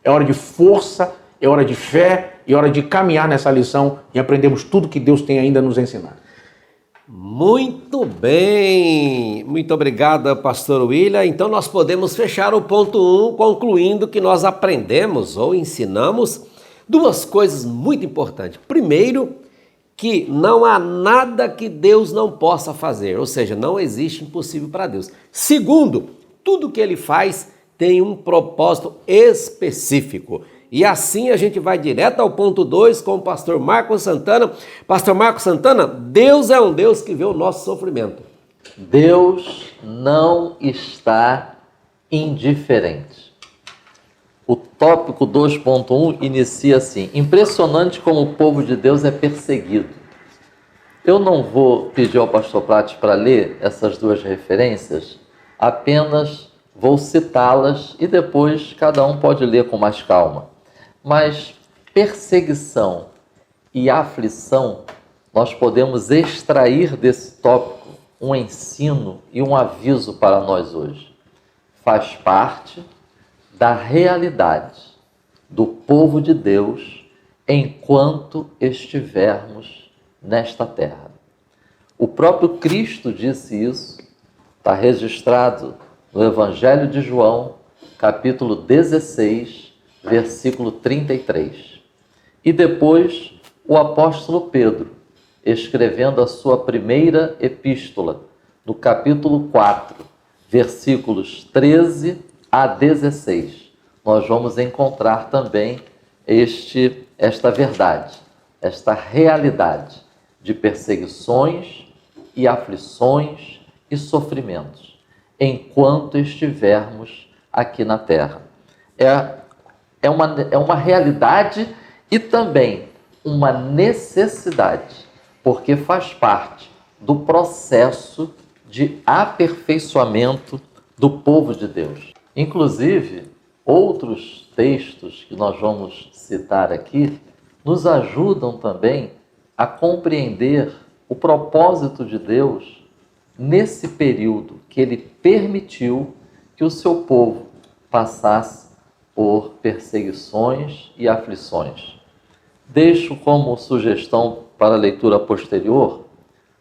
é hora de força, é hora de fé, é hora de caminhar nessa lição e aprendermos tudo que Deus tem ainda a nos ensinar. Muito bem, muito obrigado, pastor William. Então nós podemos fechar o ponto 1, concluindo que nós aprendemos ou ensinamos duas coisas muito importantes. Primeiro, que não há nada que Deus não possa fazer, ou seja, não existe impossível para Deus. Segundo, tudo que ele faz tem um propósito específico. E assim a gente vai direto ao ponto 2 com o pastor Marcos Santana. Pastor Marcos Santana, Deus é um Deus que vê o nosso sofrimento. Deus não está indiferente. O tópico 2.1 inicia assim: impressionante como o povo de Deus é perseguido. Eu não vou pedir ao pastor Prates para ler essas duas referências, apenas vou citá-las e depois cada um pode ler com mais calma. Mas perseguição e aflição, nós podemos extrair desse tópico um ensino e um aviso para nós hoje. Faz parte da realidade do povo de Deus enquanto estivermos nesta terra. O próprio Cristo disse isso, está registrado no Evangelho de João, capítulo 16, versículo 33. E depois o apóstolo Pedro, escrevendo a sua primeira epístola, no capítulo 4, versículos 13 a 16. Nós vamos encontrar também esta verdade, esta realidade de perseguições e aflições e sofrimentos, enquanto estivermos aqui na terra. É uma realidade e também uma necessidade, porque faz parte do processo de aperfeiçoamento do povo de Deus. Inclusive, outros textos que nós vamos citar aqui nos ajudam também a compreender o propósito de Deus nesse período que ele permitiu que o seu povo passasse por perseguições e aflições. Deixo como sugestão para a leitura posterior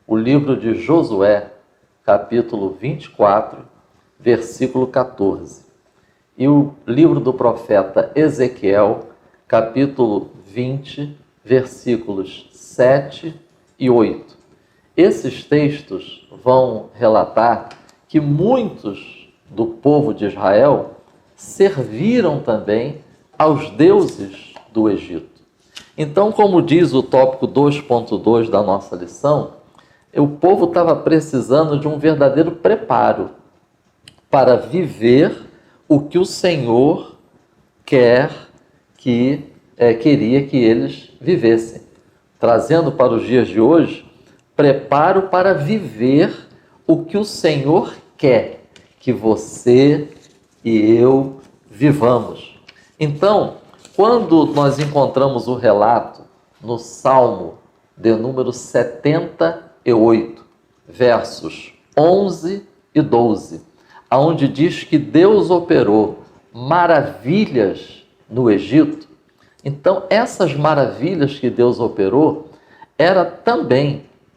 o livro de Josué, capítulo 24, versículo 14, e o livro do profeta Ezequiel, capítulo 20, versículos 7 e 8. Esses textos vão relatar que muitos do povo de Israel serviram também aos deuses do Egito. Então, como diz o tópico 2.2 da nossa lição, o povo estava precisando de um verdadeiro preparo para viver o que o Senhor queria que eles vivessem. Trazendo para os dias de hoje, preparo para viver o que o Senhor quer que você e eu vivamos. Então, quando nós encontramos o relato no Salmo de número 78, versos 11 e 12, onde diz que Deus operou maravilhas no Egito, então essas maravilhas que Deus operou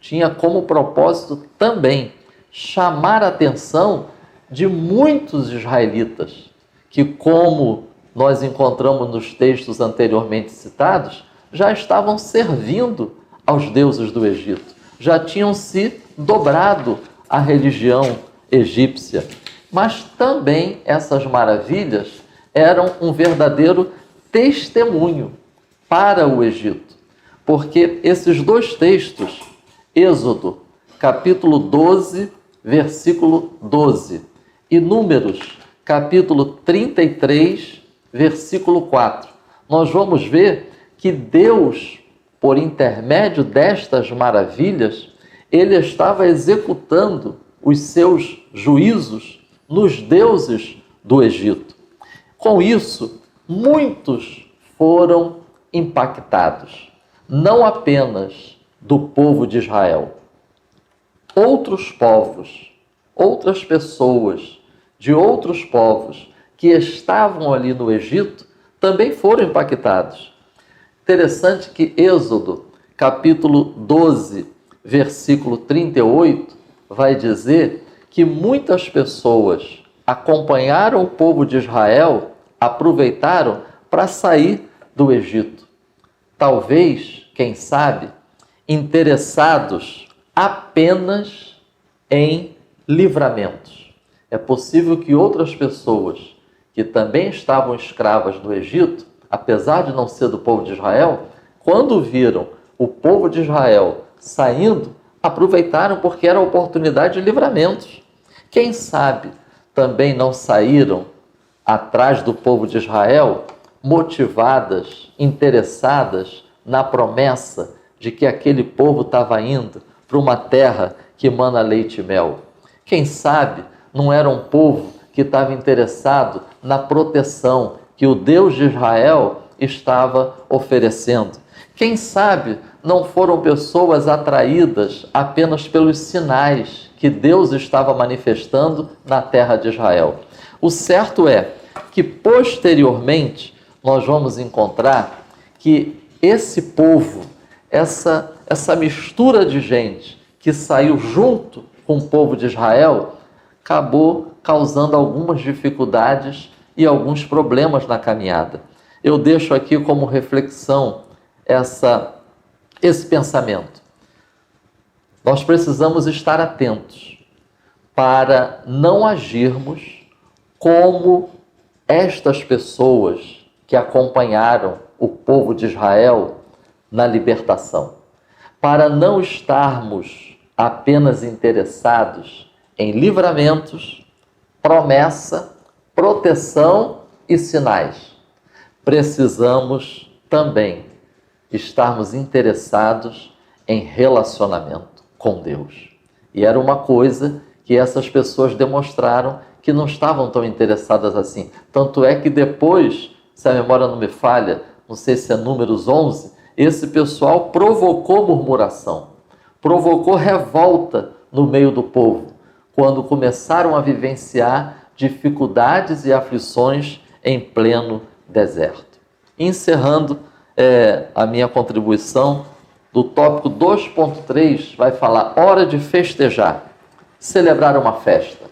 tinha como propósito também chamar a atenção de muitos israelitas, que, como nós encontramos nos textos anteriormente citados, já estavam servindo aos deuses do Egito, já tinham se dobrado à religião egípcia. Mas também essas maravilhas eram um verdadeiro testemunho para o Egito, porque esses dois textos, Êxodo, capítulo 12, versículo 12, e Números, capítulo 33, versículo 4, nós vamos ver que Deus, por intermédio destas maravilhas, ele estava executando os seus juízos nos deuses do Egito. Com isso, muitos foram impactados, não apenas do povo de Israel. Outros povos, outras pessoas de outros povos que estavam ali no Egito também foram impactados. Interessante que Êxodo, capítulo 12, versículo 38, vai dizer que muitas pessoas acompanharam o povo de Israel, aproveitaram para sair do Egito. Talvez, quem sabe, interessados apenas em livramentos. É possível que outras pessoas que também estavam escravas do Egito, apesar de não ser do povo de Israel, quando viram o povo de Israel saindo, aproveitaram porque era a oportunidade de livramentos. Quem sabe também não saíram atrás do povo de Israel motivadas, interessadas na promessa de que aquele povo estava indo para uma terra que mana leite e mel. Quem sabe não era um povo que estava interessado na proteção que o Deus de Israel estava oferecendo. Quem sabe não foram pessoas atraídas apenas pelos sinais que Deus estava manifestando na terra de Israel. O certo é que posteriormente nós vamos encontrar que esse povo, essa mistura de gente que saiu junto com o povo de Israel, acabou causando algumas dificuldades e alguns problemas na caminhada. Eu deixo aqui como reflexão esse pensamento. Nós precisamos estar atentos para não agirmos como estas pessoas que acompanharam o povo de Israel na libertação, para não estarmos apenas interessados em livramentos, promessa, proteção e sinais. Precisamos também estarmos interessados em relacionamento com Deus. E era uma coisa que essas pessoas demonstraram que não estavam tão interessadas assim. Tanto é que depois, se a memória não me falha, não sei se é Números 11, esse pessoal provocou murmuração, provocou revolta no meio do povo, quando começaram a vivenciar dificuldades e aflições em pleno deserto. Encerrando a minha contribuição, do tópico 2.3 vai falar hora de festejar, celebrar uma festa.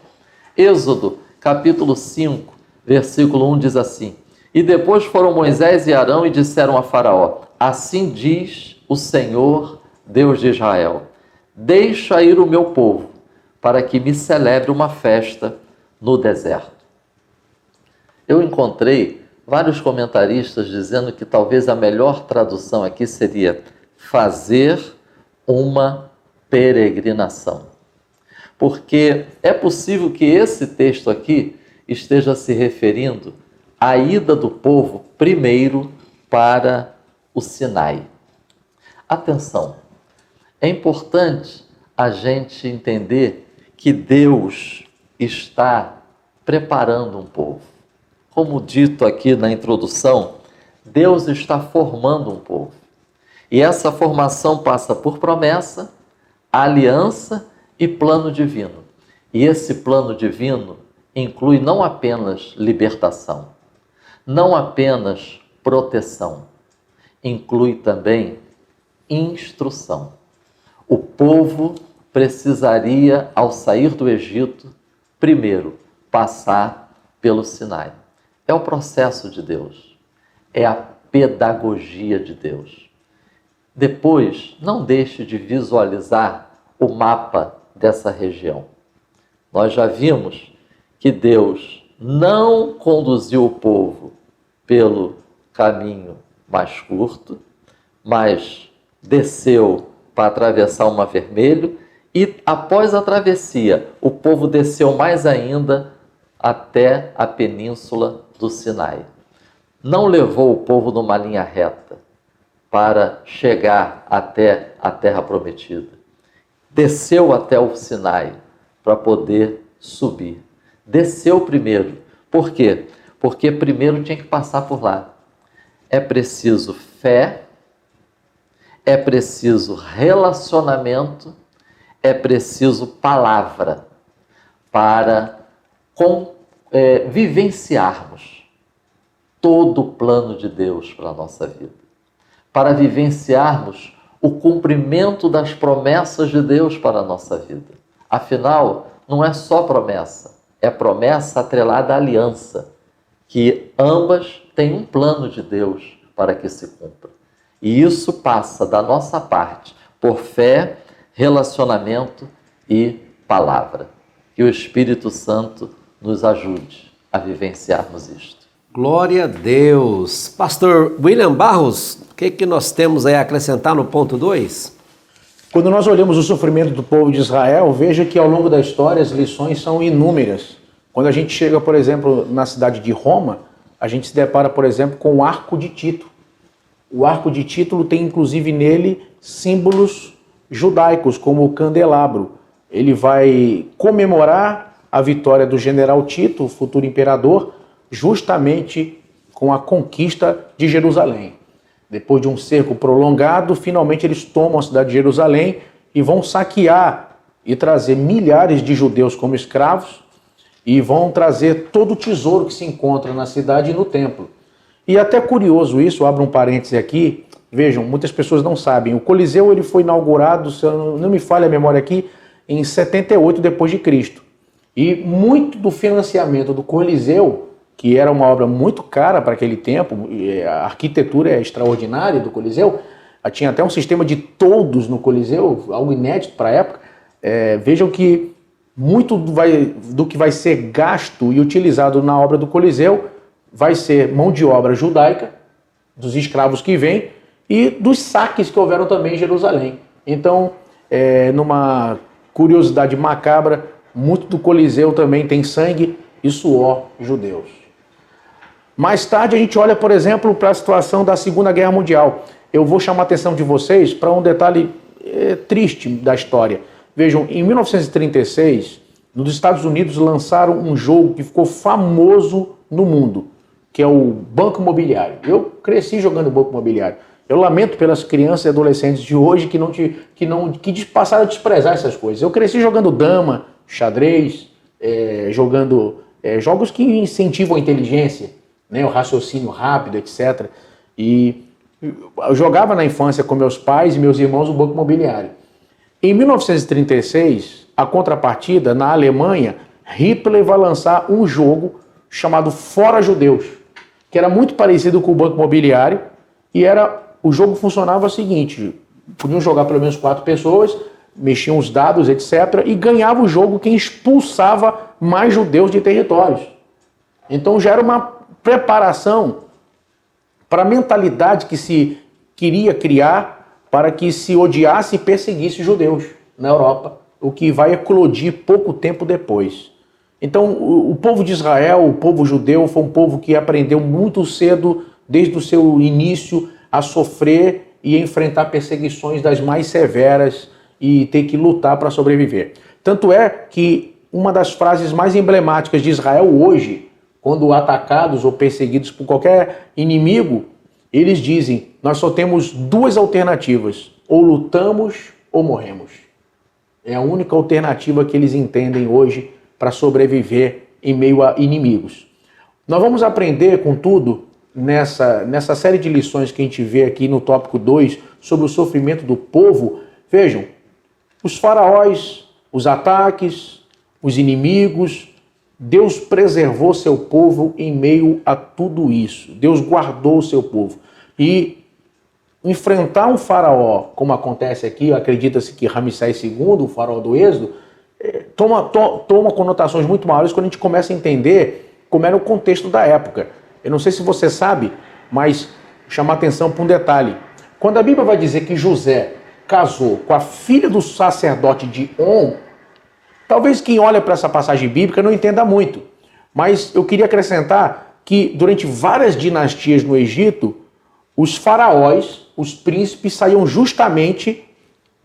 Êxodo, capítulo 5, versículo 1 diz assim: E depois foram Moisés e Arão e disseram a Faraó: Assim diz o Senhor, Deus de Israel: Deixa ir o meu povo, para que me celebre uma festa no deserto. Eu encontrei vários comentaristas dizendo que talvez a melhor tradução aqui seria fazer uma peregrinação. Porque é possível que esse texto aqui esteja se referindo à ida do povo primeiro para o Sinai. Atenção, é importante a gente entender que Deus está preparando um povo. Como dito aqui na introdução, Deus está formando um povo. E essa formação passa por promessa, aliança e plano divino. E esse plano divino inclui não apenas libertação, não apenas proteção, inclui também instrução. O povo precisaria, ao sair do Egito, primeiro passar pelo Sinai. É o processo de Deus, é a pedagogia de Deus. Depois, não deixe de visualizar o mapa dessa região. Nós já vimos que Deus não conduziu o povo pelo caminho mais curto, mas desceu para atravessar o Mar Vermelho e, após a travessia, o povo desceu mais ainda até a península do Sinai. Não levou o povo numa linha reta para chegar até a terra prometida. Desceu até o Sinai para poder subir. Desceu primeiro. Por quê? Porque primeiro tinha que passar por lá. É preciso fé, é preciso relacionamento, é preciso palavra para vivenciarmos todo o plano de Deus para a nossa vida. Para vivenciarmos o cumprimento das promessas de Deus para a nossa vida. Afinal, não é só promessa, é promessa atrelada à aliança, que ambas têm um plano de Deus para que se cumpra. E isso passa da nossa parte por fé, relacionamento e palavra. Que o Espírito Santo nos ajude a vivenciarmos isto. Glória a Deus. Pastor William Barros, o que nós temos aí a acrescentar no ponto 2? Quando nós olhamos o sofrimento do povo de Israel, veja que ao longo da história as lições são inúmeras. Quando a gente chega, por exemplo, na cidade de Roma, a gente se depara, por exemplo, com o Arco de Tito. O Arco de Tito tem, inclusive, nele símbolos judaicos, como o candelabro. Ele vai comemorar a vitória do general Tito, o futuro imperador, justamente com a conquista de Jerusalém. Depois de um cerco prolongado, finalmente eles tomam a cidade de Jerusalém e vão saquear e trazer milhares de judeus como escravos e vão trazer todo o tesouro que se encontra na cidade e no templo. E até curioso isso, abro um parêntese aqui, vejam, muitas pessoas não sabem, o Coliseu ele foi inaugurado, se não me falha a memória aqui, em 78 depois de Cristo. E muito do financiamento do Coliseu, que era uma obra muito cara para aquele tempo, a arquitetura é extraordinária do Coliseu, tinha até um sistema de toldos no Coliseu, algo inédito para a época. Vejam que muito do que vai ser gasto e utilizado na obra do Coliseu vai ser mão de obra judaica, dos escravos que vêm, e dos saques que houveram também em Jerusalém. Então, numa curiosidade macabra, muito do Coliseu também tem sangue e suor judeus. Mais tarde a gente olha, por exemplo, para a situação da Segunda Guerra Mundial. Eu vou chamar a atenção de vocês para um detalhe triste da história. Vejam, em 1936, nos Estados Unidos lançaram um jogo que ficou famoso no mundo, que é o Banco Imobiliário. Eu cresci jogando Banco Imobiliário. Eu lamento pelas crianças e adolescentes de hoje que passaram a desprezar essas coisas. Eu cresci jogando dama, xadrez, jogando jogos que incentivam a inteligência, né, o raciocínio rápido, etc. E eu jogava na infância com meus pais e meus irmãos o Banco Imobiliário. Em 1936, a contrapartida, na Alemanha, Hitler vai lançar um jogo chamado Fora Judeus, que era muito parecido com o Banco Imobiliário, e o jogo funcionava o seguinte, podiam jogar pelo menos 4 pessoas, mexiam os dados, etc., e ganhava o jogo quem expulsava mais judeus de territórios. Então já era uma preparação para a mentalidade que se queria criar para que se odiasse e perseguisse judeus na Europa, o que vai eclodir pouco tempo depois. Então, o povo de Israel, o povo judeu, foi um povo que aprendeu muito cedo, desde o seu início, a sofrer e enfrentar perseguições das mais severas e ter que lutar para sobreviver. Tanto é que uma das frases mais emblemáticas de Israel hoje, quando atacados ou perseguidos por qualquer inimigo, eles dizem, nós só temos 2 alternativas, ou lutamos ou morremos. É a única alternativa que eles entendem hoje para sobreviver em meio a inimigos. Nós vamos aprender, contudo, nessa série de lições que a gente vê aqui no tópico 2, sobre o sofrimento do povo. Vejam, os faraós, os ataques, os inimigos, Deus preservou seu povo em meio a tudo isso. Deus guardou o seu povo. E enfrentar um faraó, como acontece aqui, acredita-se que Ramsés II, o faraó do Êxodo, toma conotações muito maiores quando a gente começa a entender como era o contexto da época. Eu não sei se você sabe, mas chamar atenção para um detalhe. Quando a Bíblia vai dizer que José casou com a filha do sacerdote de On, talvez quem olha para essa passagem bíblica não entenda muito, mas eu queria acrescentar que durante várias dinastias no Egito, os faraós, os príncipes, saíam justamente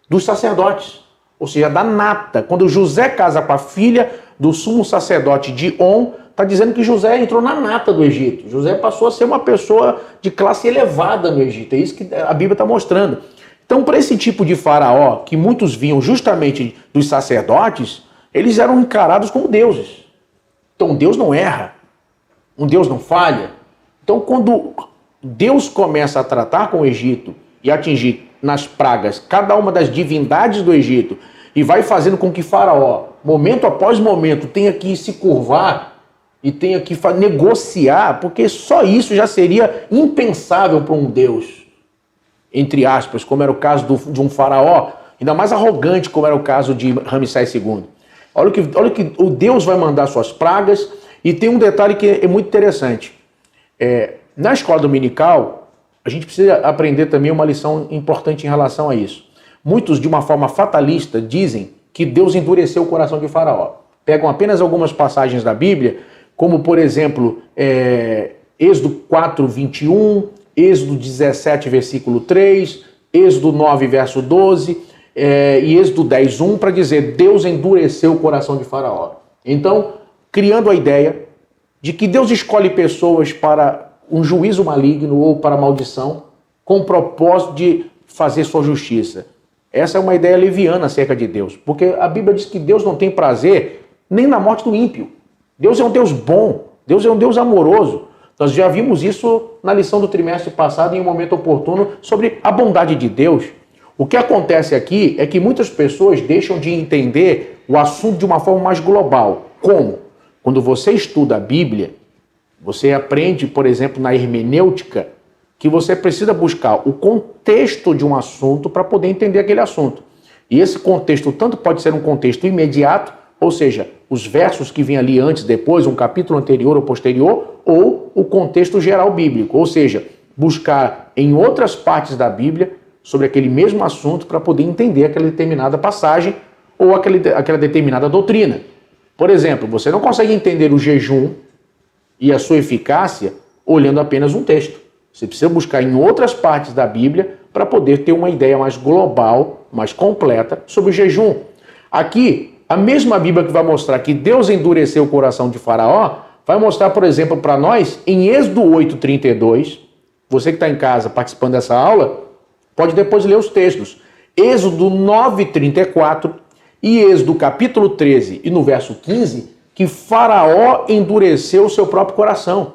dos sacerdotes, ou seja, da nata. Quando José casa com a filha do sumo sacerdote de On, está dizendo que José entrou na nata do Egito. José passou a ser uma pessoa de classe elevada no Egito. É isso que a Bíblia está mostrando. Então, para esse tipo de faraó, que muitos viam justamente dos sacerdotes, eles eram encarados como deuses. Então, Deus não erra. Um Deus não falha. Então, quando Deus começa a tratar com o Egito e atingir nas pragas cada uma das divindades do Egito e vai fazendo com que Faraó, momento após momento, tenha que se curvar e tenha que negociar, porque só isso já seria impensável para um Deus. entre aspas, como era o caso de um faraó, ainda mais arrogante, como era o caso de Ramsés II. Olha que o Deus vai mandar suas pragas, e tem um detalhe que é muito interessante. Na escola dominical, a gente precisa aprender também uma lição importante em relação a isso. Muitos, de uma forma fatalista, dizem que Deus endureceu o coração de Faraó. Pegam apenas algumas passagens da Bíblia, como, por exemplo, Êxodo 4, 21, Êxodo 17, versículo 3, Êxodo 9, verso 12, e Êxodo 10, 1, para dizer Deus endureceu o coração de Faraó. Então, criando a ideia de que Deus escolhe pessoas para um juízo maligno ou para maldição, com o propósito de fazer sua justiça. Essa é uma ideia leviana acerca de Deus, porque a Bíblia diz que Deus não tem prazer nem na morte do ímpio. Deus é um Deus bom, Deus é um Deus amoroso. Nós já vimos isso na lição do trimestre passado, em um momento oportuno, sobre a bondade de Deus. O que acontece aqui é que muitas pessoas deixam de entender o assunto de uma forma mais global. Como? Quando você estuda a Bíblia, você aprende, por exemplo, na hermenêutica, que você precisa buscar o contexto de um assunto para poder entender aquele assunto. E esse contexto tanto pode ser um contexto imediato, ou seja, os versos que vêm ali antes, depois, um capítulo anterior ou posterior, ou o contexto geral bíblico, ou seja, buscar em outras partes da Bíblia sobre aquele mesmo assunto para poder entender aquela determinada passagem ou aquela determinada doutrina. Por exemplo, você não consegue entender o jejum e a sua eficácia olhando apenas um texto. Você precisa buscar em outras partes da Bíblia para poder ter uma ideia mais global, mais completa sobre o jejum. Aqui, a mesma Bíblia que vai mostrar que Deus endureceu o coração de Faraó, vai mostrar, por exemplo, para nós, em Êxodo 8:32, você que está em casa participando dessa aula, pode depois ler os textos. Êxodo 9:34 e Êxodo capítulo 13 e no verso 15, que Faraó endureceu o seu próprio coração.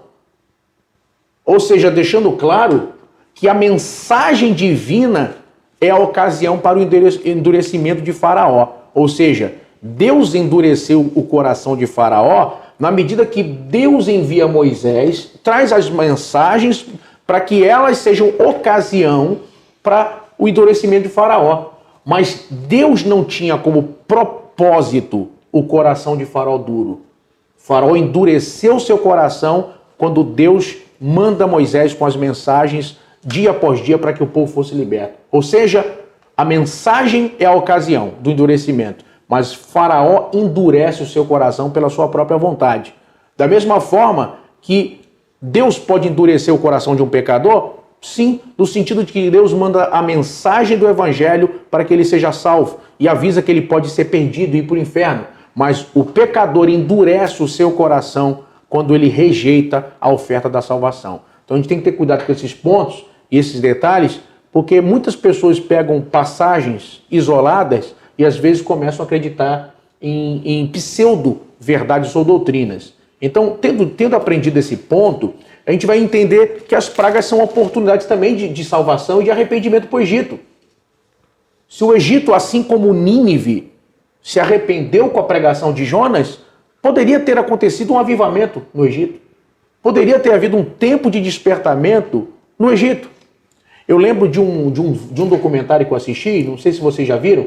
Ou seja, deixando claro que a mensagem divina é a ocasião para o endurecimento de Faraó. Ou seja, Deus endureceu o coração de Faraó na medida que Deus envia Moisés, traz as mensagens para que elas sejam ocasião para o endurecimento de Faraó. Mas Deus não tinha como propósito o coração de Faraó duro. Faraó endureceu seu coração quando Deus manda Moisés com as mensagens dia após dia para que o povo fosse liberto. Ou seja, a mensagem é a ocasião do endurecimento, mas Faraó endurece o seu coração pela sua própria vontade. Da mesma forma que Deus pode endurecer o coração de um pecador, sim, no sentido de que Deus manda a mensagem do evangelho para que ele seja salvo e avisa que ele pode ser perdido e ir para o inferno. Mas o pecador endurece o seu coração quando ele rejeita a oferta da salvação. Então a gente tem que ter cuidado com esses pontos e esses detalhes, porque muitas pessoas pegam passagens isoladas e às vezes começam a acreditar em pseudo-verdades ou doutrinas. Então, tendo aprendido esse ponto, a gente vai entender que as pragas são oportunidades também de salvação e de arrependimento para o Egito. Se o Egito, assim como Nínive, se arrependeu com a pregação de Jonas, poderia ter acontecido um avivamento no Egito. Poderia ter havido um tempo de despertamento no Egito. Eu lembro de um documentário que eu assisti, não sei se vocês já viram,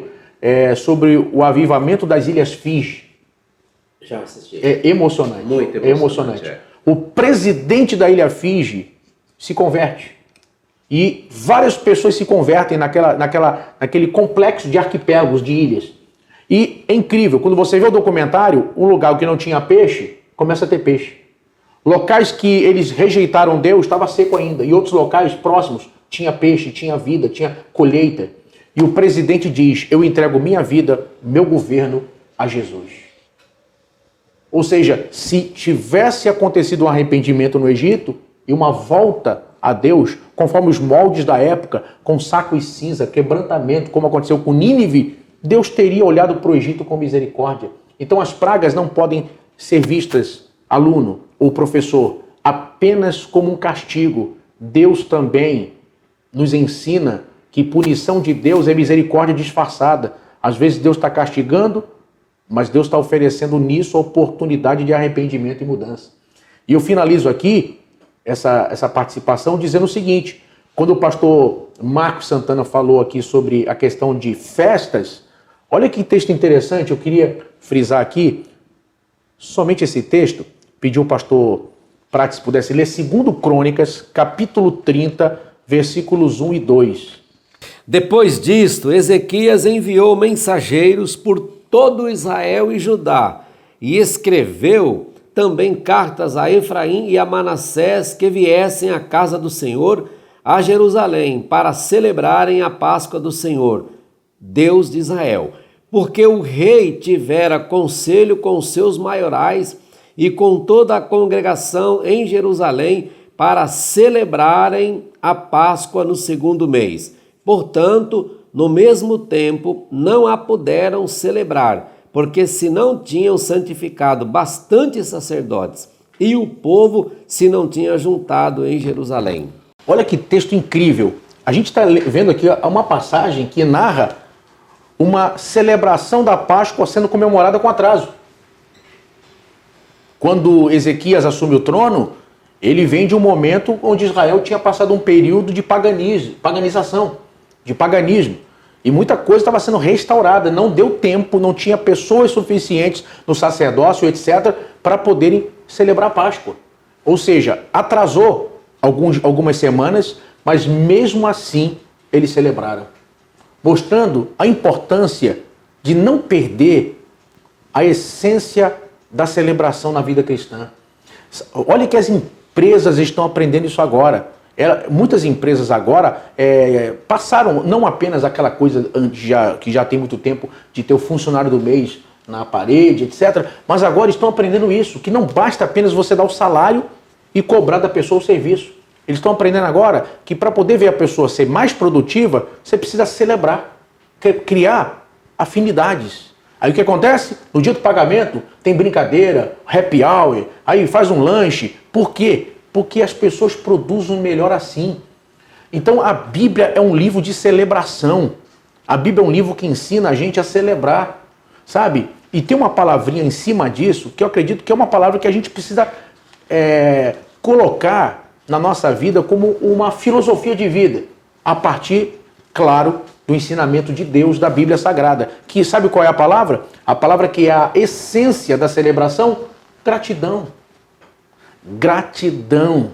sobre o avivamento das Ilhas Fiji. Já assisti. É emocionante. Muito emocionante. É emocionante. O presidente da Ilha Fiji se converte. E várias pessoas se convertem naquele complexo de arquipélagos, de ilhas. E é incrível, quando você vê o documentário, um lugar que não tinha peixe, começa a ter peixe. Locais que eles rejeitaram Deus, estava seco ainda. E outros locais próximos, tinha peixe, tinha vida, tinha colheita. E o presidente diz, eu entrego minha vida, meu governo, a Jesus. Ou seja, se tivesse acontecido um arrependimento no Egito e uma volta a Deus, conforme os moldes da época, com saco e cinza, quebrantamento, como aconteceu com Nínive, Deus teria olhado para o Egito com misericórdia. Então as pragas não podem ser vistas, aluno ou professor, apenas como um castigo. Deus também nos ensina que punição de Deus é misericórdia disfarçada. Às vezes Deus está castigando, mas Deus está oferecendo nisso a oportunidade de arrependimento e mudança. E eu finalizo aqui essa participação dizendo o seguinte: quando o pastor Marcos Santana falou aqui sobre a questão de festas, olha que texto interessante, eu queria frisar aqui, somente esse texto, pediu o pastor Prates pudesse ler 2 Crônicas, capítulo 30, versículos 1 e 2. Depois disto, Ezequias enviou mensageiros por todo Israel e Judá, e escreveu também cartas a Efraim e a Manassés que viessem à casa do Senhor, a Jerusalém, para celebrarem a Páscoa do Senhor, Deus de Israel. Porque o rei tivera conselho com seus maiorais e com toda a congregação em Jerusalém para celebrarem a Páscoa no 2º mês. Portanto, no mesmo tempo, não a puderam celebrar, porque se não tinham santificado bastantes sacerdotes, e o povo se não tinha juntado em Jerusalém. Olha que texto incrível. A gente está vendo aqui uma passagem que narra uma celebração da Páscoa sendo comemorada com atraso. Quando Ezequias assume o trono, ele vem de um momento onde Israel tinha passado um período de paganização, de paganismo. E muita coisa estava sendo restaurada, não deu tempo, não tinha pessoas suficientes no sacerdócio, etc., para poderem celebrar a Páscoa. Ou seja, atrasou algumas semanas, mas mesmo assim eles celebraram, mostrando a importância de não perder a essência da celebração na vida cristã. Olha que as empresas estão aprendendo isso agora. Muitas empresas agora passaram não apenas aquela coisa que já tem muito tempo de ter o funcionário do mês na parede, etc., mas agora estão aprendendo isso, que não basta apenas você dar o salário e cobrar da pessoa o serviço. Eles estão aprendendo agora que para poder ver a pessoa ser mais produtiva, você precisa celebrar, criar afinidades. Aí o que acontece? No dia do pagamento tem brincadeira, happy hour, aí faz um lanche. Por quê? Porque as pessoas produzem melhor assim. Então a Bíblia é um livro de celebração. A Bíblia é um livro que ensina a gente a celebrar, sabe? E tem uma palavrinha em cima disso que eu acredito que é uma palavra que a gente precisa colocar na nossa vida como uma filosofia de vida, a partir, claro, do ensinamento de Deus, da Bíblia Sagrada. Que sabe qual é a palavra? A palavra que é a essência da celebração? Gratidão. Gratidão.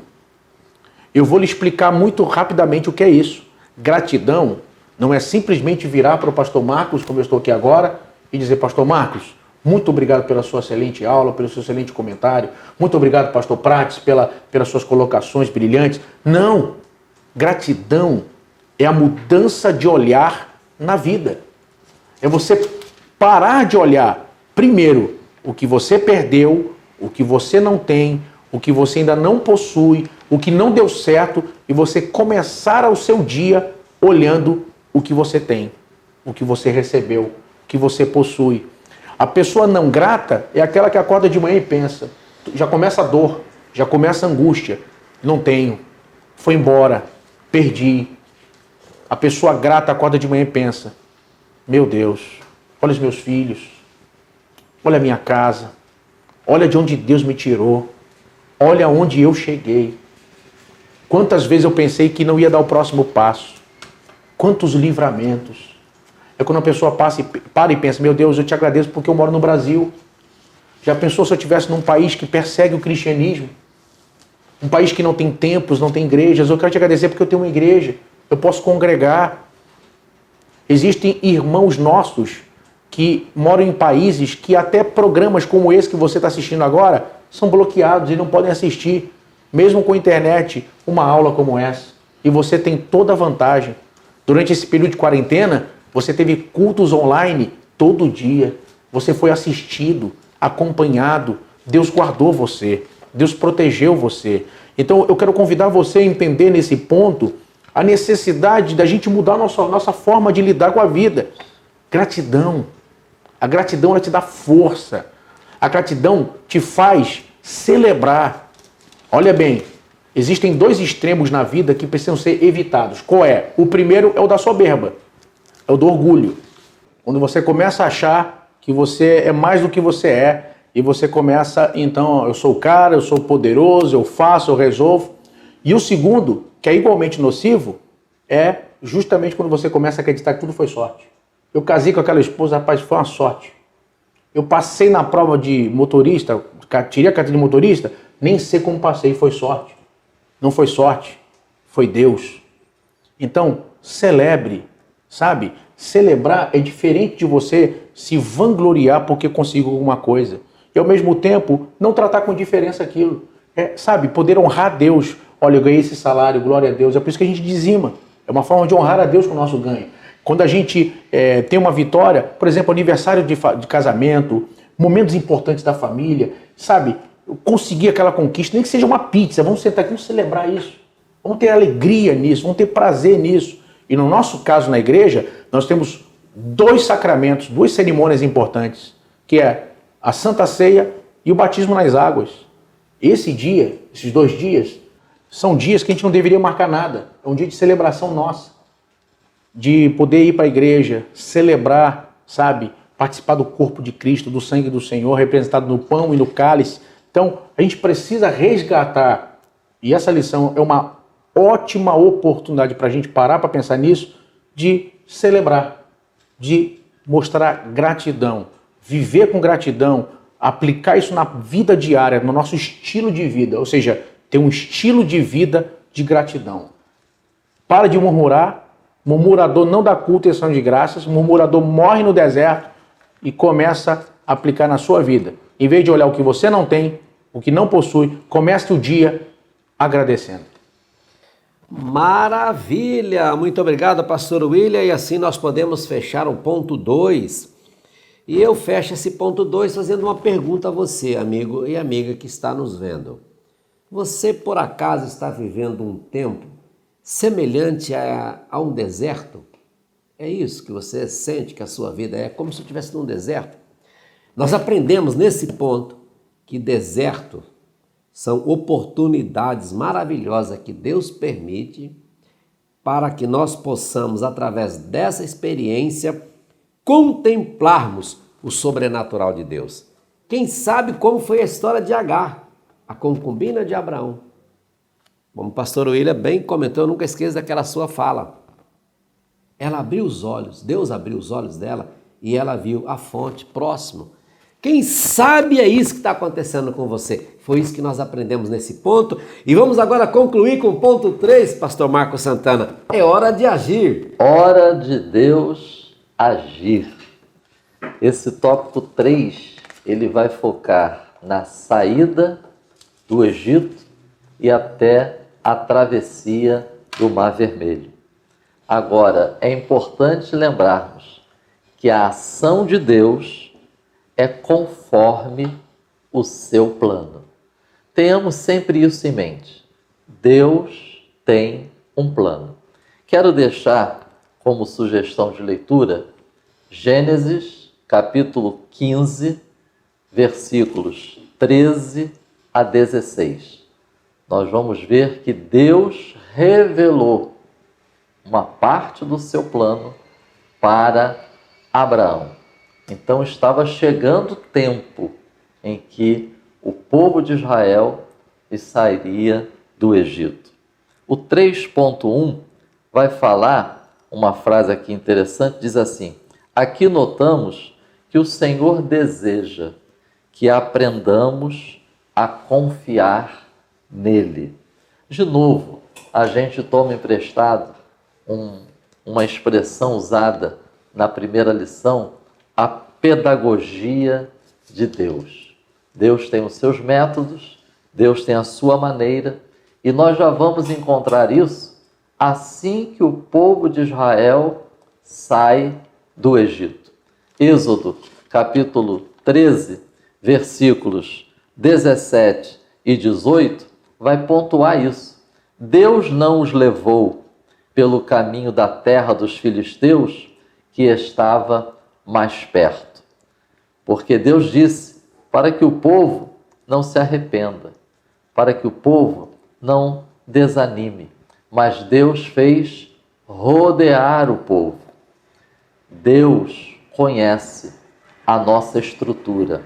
Eu vou lhe explicar muito rapidamente o que é isso. Gratidão não é simplesmente virar para o pastor Marcos, como eu estou aqui agora, e dizer: pastor Marcos, muito obrigado pela sua excelente aula, pelo seu excelente comentário. Muito obrigado, pastor Prates, pelas suas colocações brilhantes. Não. Gratidão é a mudança de olhar na vida. É você parar de olhar, primeiro, o que você perdeu, o que você não tem, o que você ainda não possui, o que não deu certo, e você começar o seu dia olhando o que você tem, o que você recebeu, o que você possui. A pessoa não grata é aquela que acorda de manhã e pensa, já começa a dor, já começa a angústia. Não tenho, foi embora, perdi. A pessoa grata acorda de manhã e pensa: meu Deus, olha os meus filhos, olha a minha casa, olha de onde Deus me tirou, olha onde eu cheguei. Quantas vezes eu pensei que não ia dar o próximo passo, quantos livramentos. É quando a pessoa para e pensa: meu Deus, eu te agradeço porque eu moro no Brasil. Já pensou se eu estivesse num país que persegue o cristianismo? Um país que não tem templos, não tem igrejas? Eu quero te agradecer porque eu tenho uma igreja. Eu posso congregar. Existem irmãos nossos que moram em países que até programas como esse que você está assistindo agora são bloqueados e não podem assistir, mesmo com a internet, uma aula como essa. E você tem toda a vantagem. Durante esse período de quarentena, você teve cultos online todo dia. Você foi assistido, acompanhado. Deus guardou você. Deus protegeu você. Então eu quero convidar você a entender nesse ponto a necessidade da gente mudar a nossa forma de lidar com a vida. Gratidão. A gratidão, ela te dá força. A gratidão te faz celebrar. Olha bem, existem dois extremos na vida que precisam ser evitados. Qual é? O primeiro é o da soberba. É o do orgulho. Quando você começa a achar que você é mais do que você é, e você começa, então, eu sou o cara, eu sou poderoso, eu faço, eu resolvo. E o segundo que é igualmente nocivo é justamente quando você começa a acreditar que tudo foi sorte. Eu casei com aquela esposa, rapaz, foi uma sorte. Eu passei na prova de motorista, tirei a carteira de motorista, nem sei como passei, foi sorte. Não foi sorte, foi Deus. Então, celebre, sabe? Celebrar é diferente de você se vangloriar porque conseguiu alguma coisa. E ao mesmo tempo, não tratar com diferença aquilo. Sabe? Poder honrar Deus. Olha, eu ganhei esse salário, glória a Deus. É por isso que a gente dizima. É uma forma de honrar a Deus com o nosso ganho. Quando a gente tem uma vitória, por exemplo, aniversário de casamento, momentos importantes da família, sabe? Conseguir aquela conquista, nem que seja uma pizza, vamos sentar aqui e celebrar isso. Vamos ter alegria nisso, vamos ter prazer nisso. E no nosso caso, na igreja, nós temos 2 sacramentos, 2 cerimônias importantes, que é a Santa Ceia e o batismo nas águas. Esse dia, esses 2 dias, são dias que a gente não deveria marcar nada. É um dia de celebração nossa. De poder ir para a igreja, celebrar, sabe? Participar do corpo de Cristo, do sangue do Senhor, representado no pão e no cálice. Então, a gente precisa resgatar. E essa lição é uma ótima oportunidade para a gente parar para pensar nisso, de celebrar, de mostrar gratidão, viver com gratidão, aplicar isso na vida diária, no nosso estilo de vida, ou seja, ter um estilo de vida de gratidão. Para de murmurar, murmurador não dá culto e ação de graças, murmurador morre no deserto e começa a aplicar na sua vida. Em vez de olhar o que você não tem, o que não possui, comece o dia agradecendo. Maravilha! Muito obrigado, pastor William. E assim nós podemos fechar o ponto 2. E eu fecho esse ponto 2 fazendo uma pergunta a você, amigo e amiga que está nos vendo. Você, por acaso, está vivendo um tempo semelhante a um deserto? É isso que você sente que a sua vida é como se estivesse num deserto? Nós aprendemos nesse ponto que deserto são oportunidades maravilhosas que Deus permite para que nós possamos, através dessa experiência, contemplarmos o sobrenatural de Deus. Quem sabe como foi a história de Agar, a concubina de Abraão. Como o pastor William bem comentou, eu nunca esqueço daquela sua fala. Ela abriu os olhos, Deus abriu os olhos dela e ela viu a fonte próximo. Quem sabe é isso que está acontecendo com você. Foi isso que nós aprendemos nesse ponto. E vamos agora concluir com o ponto 3, pastor Marcos Santana. É hora de agir. Hora de Deus agir. Esse tópico 3, ele vai focar na saída do Egito e até a travessia do Mar Vermelho. Agora, é importante lembrarmos que a ação de Deus é conforme o seu plano. Tenhamos sempre isso em mente. Deus tem um plano. Quero deixar como sugestão de leitura Gênesis, capítulo 15, versículos 13 a 16. Nós vamos ver que Deus revelou uma parte do seu plano para Abraão. Então estava chegando o tempo em que o povo de Israel sairia do Egito. O 3.1 vai falar uma frase aqui interessante, diz assim: aqui notamos que o Senhor deseja que aprendamos a confiar nele. De novo, a gente toma emprestado uma expressão usada na primeira lição, a pedagogia de Deus. Deus tem os seus métodos, Deus tem a sua maneira, e nós já vamos encontrar isso assim que o povo de Israel sai do Egito. Êxodo, capítulo 13, versículos 17 e 18, vai pontuar isso. Deus não os levou pelo caminho da terra dos filisteus, que estava mais perto. Porque Deus disse para que o povo não se arrependa, para que o povo não desanime. Mas Deus fez rodear o povo. Deus conhece a nossa estrutura.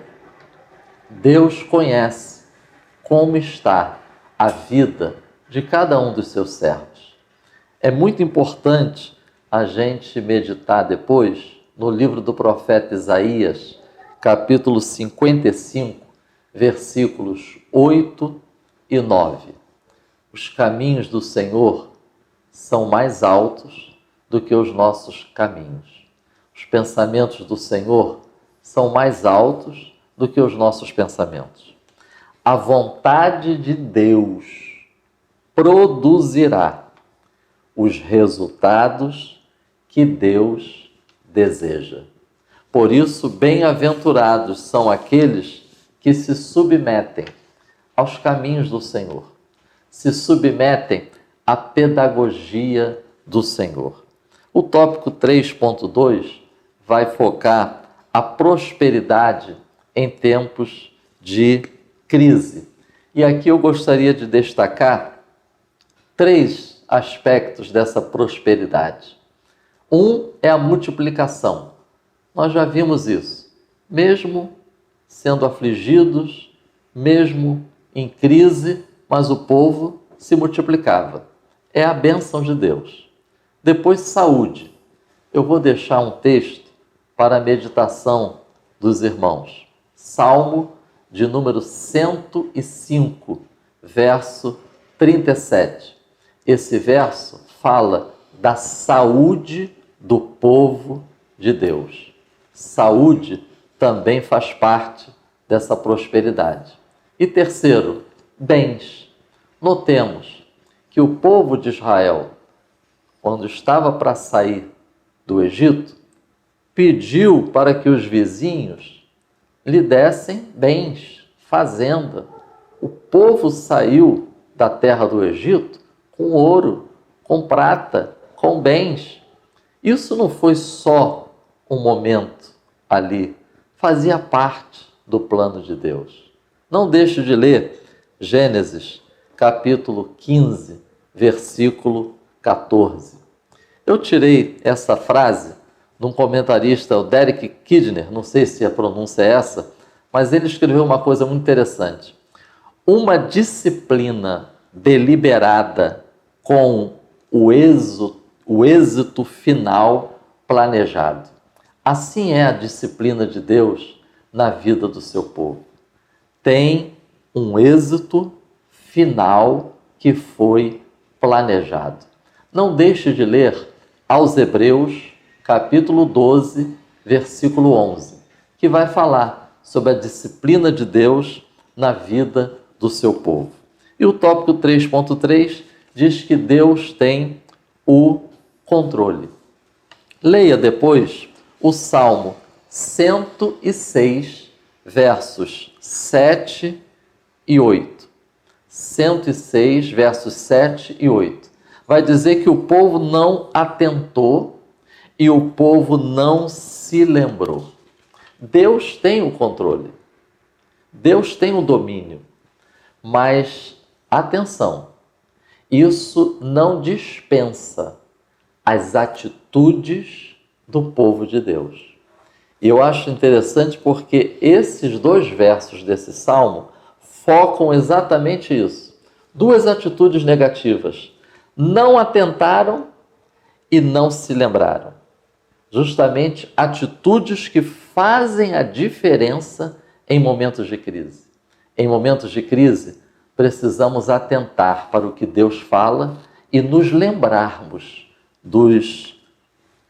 Deus conhece como está a vida de cada um dos seus servos. É muito importante a gente meditar depois no livro do profeta Isaías, capítulo 55, versículos 8 e 9. Os caminhos do Senhor são mais altos do que os nossos caminhos. Os pensamentos do Senhor são mais altos do que os nossos pensamentos. A vontade de Deus produzirá os resultados que Deus deseja. Por isso, bem-aventurados são aqueles que se submetem aos caminhos do Senhor, se submetem à pedagogia do Senhor. O tópico 3.2 vai focar a prosperidade em tempos de crise. E aqui eu gostaria de destacar 3 aspectos dessa prosperidade. Um é a multiplicação. Nós já vimos isso. Mesmo sendo afligidos, mesmo em crise, mas o povo se multiplicava. É a bênção de Deus. Depois, saúde. Eu vou deixar um texto para a meditação dos irmãos. Salmo de número 105, verso 37. Esse verso fala da saúde do povo de Deus. Saúde também faz parte dessa prosperidade. E terceiro, bens. Notemos que o povo de Israel, quando estava para sair do Egito, pediu para que os vizinhos lhe dessem bens, fazenda. O povo saiu da terra do Egito com ouro, com prata, com bens. Isso não foi só um momento ali, fazia parte do plano de Deus. Não deixe de ler Gênesis, capítulo 15, versículo 14. Eu tirei essa frase de um comentarista, o Derek Kidner, não sei se a pronúncia é essa, mas ele escreveu uma coisa muito interessante. Uma disciplina deliberada com o êxito final planejado. Assim é a disciplina de Deus na vida do seu povo. Tem um êxito final que foi planejado. Não deixe de ler aos Hebreus, capítulo 12, versículo 11, que vai falar sobre a disciplina de Deus na vida do seu povo. E o tópico 3.3 diz que Deus tem o controle. Leia depois o Salmo 106, versos 7 e 8. 106, versos 7 e 8. Vai dizer que o povo não atentou e o povo não se lembrou. Deus tem o controle. Deus tem o domínio. Mas, atenção, isso não dispensa as atitudes do povo de Deus. E eu acho interessante porque esses 2 versos desse salmo focam exatamente isso. 2 atitudes negativas. Não atentaram e não se lembraram. Justamente atitudes que fazem a diferença em momentos de crise. Em momentos de crise, precisamos atentar para o que Deus fala e nos lembrarmos dos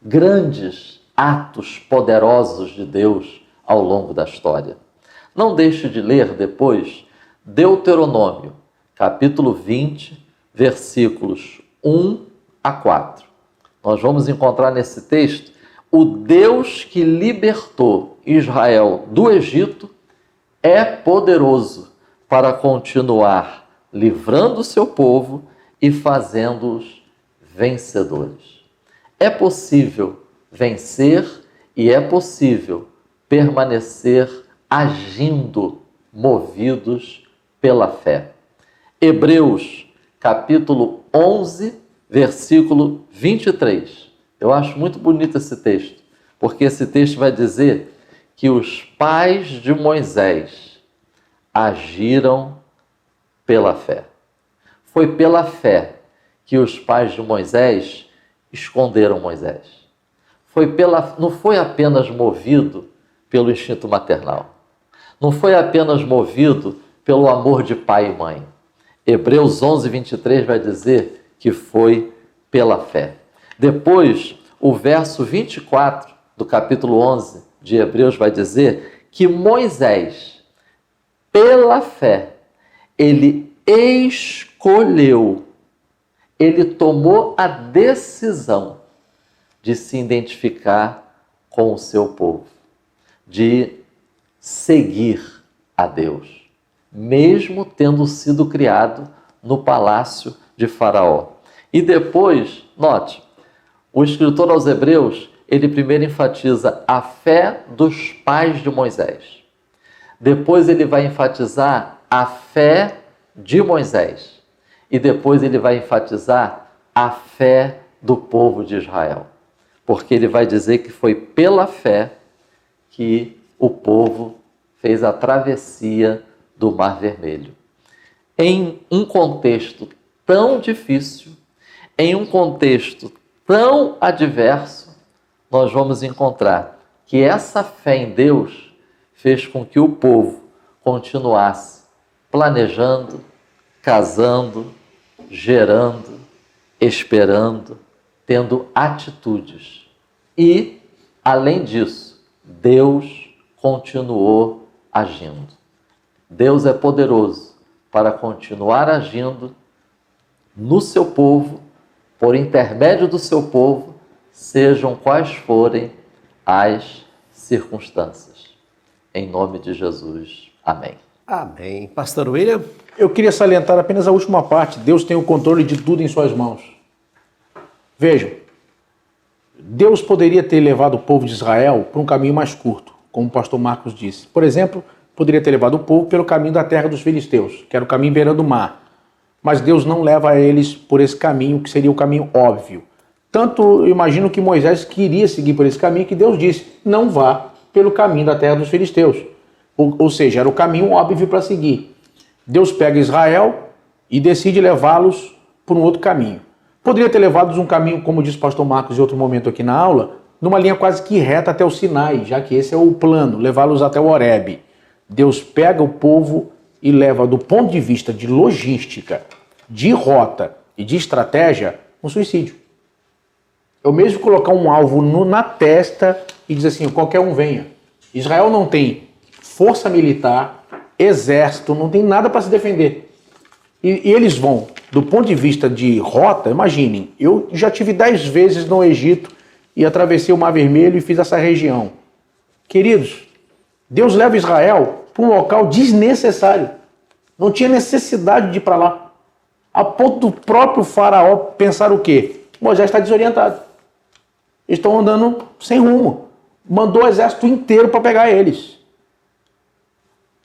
grandes atos poderosos de Deus ao longo da história. Não deixe de ler depois Deuteronômio, capítulo 20, versículos 1 a 4. Nós vamos encontrar nesse texto o Deus que libertou Israel do Egito é poderoso para continuar livrando o seu povo e fazendo-os vencedores. É possível vencer e é possível permanecer agindo, movidos pela fé. Hebreus, capítulo 11, versículo 23. Eu acho muito bonito esse texto, porque esse texto vai dizer que os pais de Moisés agiram pela fé. Foi pela fé que os pais de Moisés esconderam Moisés. Não foi apenas movido pelo instinto maternal. Não foi apenas movido pelo amor de pai e mãe. Hebreus 11, 23 vai dizer que foi pela fé. Depois, o verso 24 do capítulo 11 de Hebreus vai dizer que Moisés, pela fé, ele escolheu, ele tomou a decisão de se identificar com o seu povo, de seguir a Deus, mesmo tendo sido criado no palácio de Faraó. E depois, note, o escritor aos Hebreus, ele primeiro enfatiza a fé dos pais de Moisés. Depois ele vai enfatizar a fé de Moisés. E depois ele vai enfatizar a fé do povo de Israel. Porque ele vai dizer que foi pela fé que o povo fez a travessia do Mar Vermelho. Em um contexto tão difícil, em um contexto tão adverso, nós vamos encontrar que essa fé em Deus fez com que o povo continuasse planejando, casando, gerando, esperando, tendo atitudes. E, além disso, Deus continuou agindo. Deus é poderoso para continuar agindo no seu povo, por intermédio do seu povo, sejam quais forem as circunstâncias. Em nome de Jesus. Amém. Amém. Pastor William? Eu queria salientar apenas a última parte. Deus tem o controle de tudo em suas mãos. Vejam, Deus poderia ter levado o povo de Israel para um caminho mais curto, como o pastor Marcos disse. Por exemplo, poderia ter levado o povo pelo caminho da terra dos filisteus, que era o caminho beirando o mar. Mas Deus não leva eles por esse caminho, que seria o caminho óbvio. Tanto eu imagino que Moisés queria seguir por esse caminho, que Deus disse, não vá pelo caminho da terra dos filisteus. Ou seja, era o caminho óbvio para seguir. Deus pega Israel e decide levá-los por um outro caminho. Poderia ter levado-os um caminho, como disse o pastor Marcos em outro momento aqui na aula, numa linha quase que reta até o Sinai, já que esse é o plano, levá-los até o Horebe. Deus pega o povo e leva, do ponto de vista de logística, de rota e de estratégia, um suicídio. Eu mesmo colocar um alvo na testa e dizer assim, qualquer um venha. Israel não tem força militar, exército, não tem nada para se defender. E eles vão, do ponto de vista de rota, imaginem, eu já tive 10 vezes no Egito e atravessei o Mar Vermelho e fiz essa região. Queridos, Deus leva Israel para um local desnecessário. Não tinha necessidade de ir para lá. A ponto do próprio faraó pensar o quê? Moisés está desorientado. Eles estão andando sem rumo. Mandou o exército inteiro para pegar eles.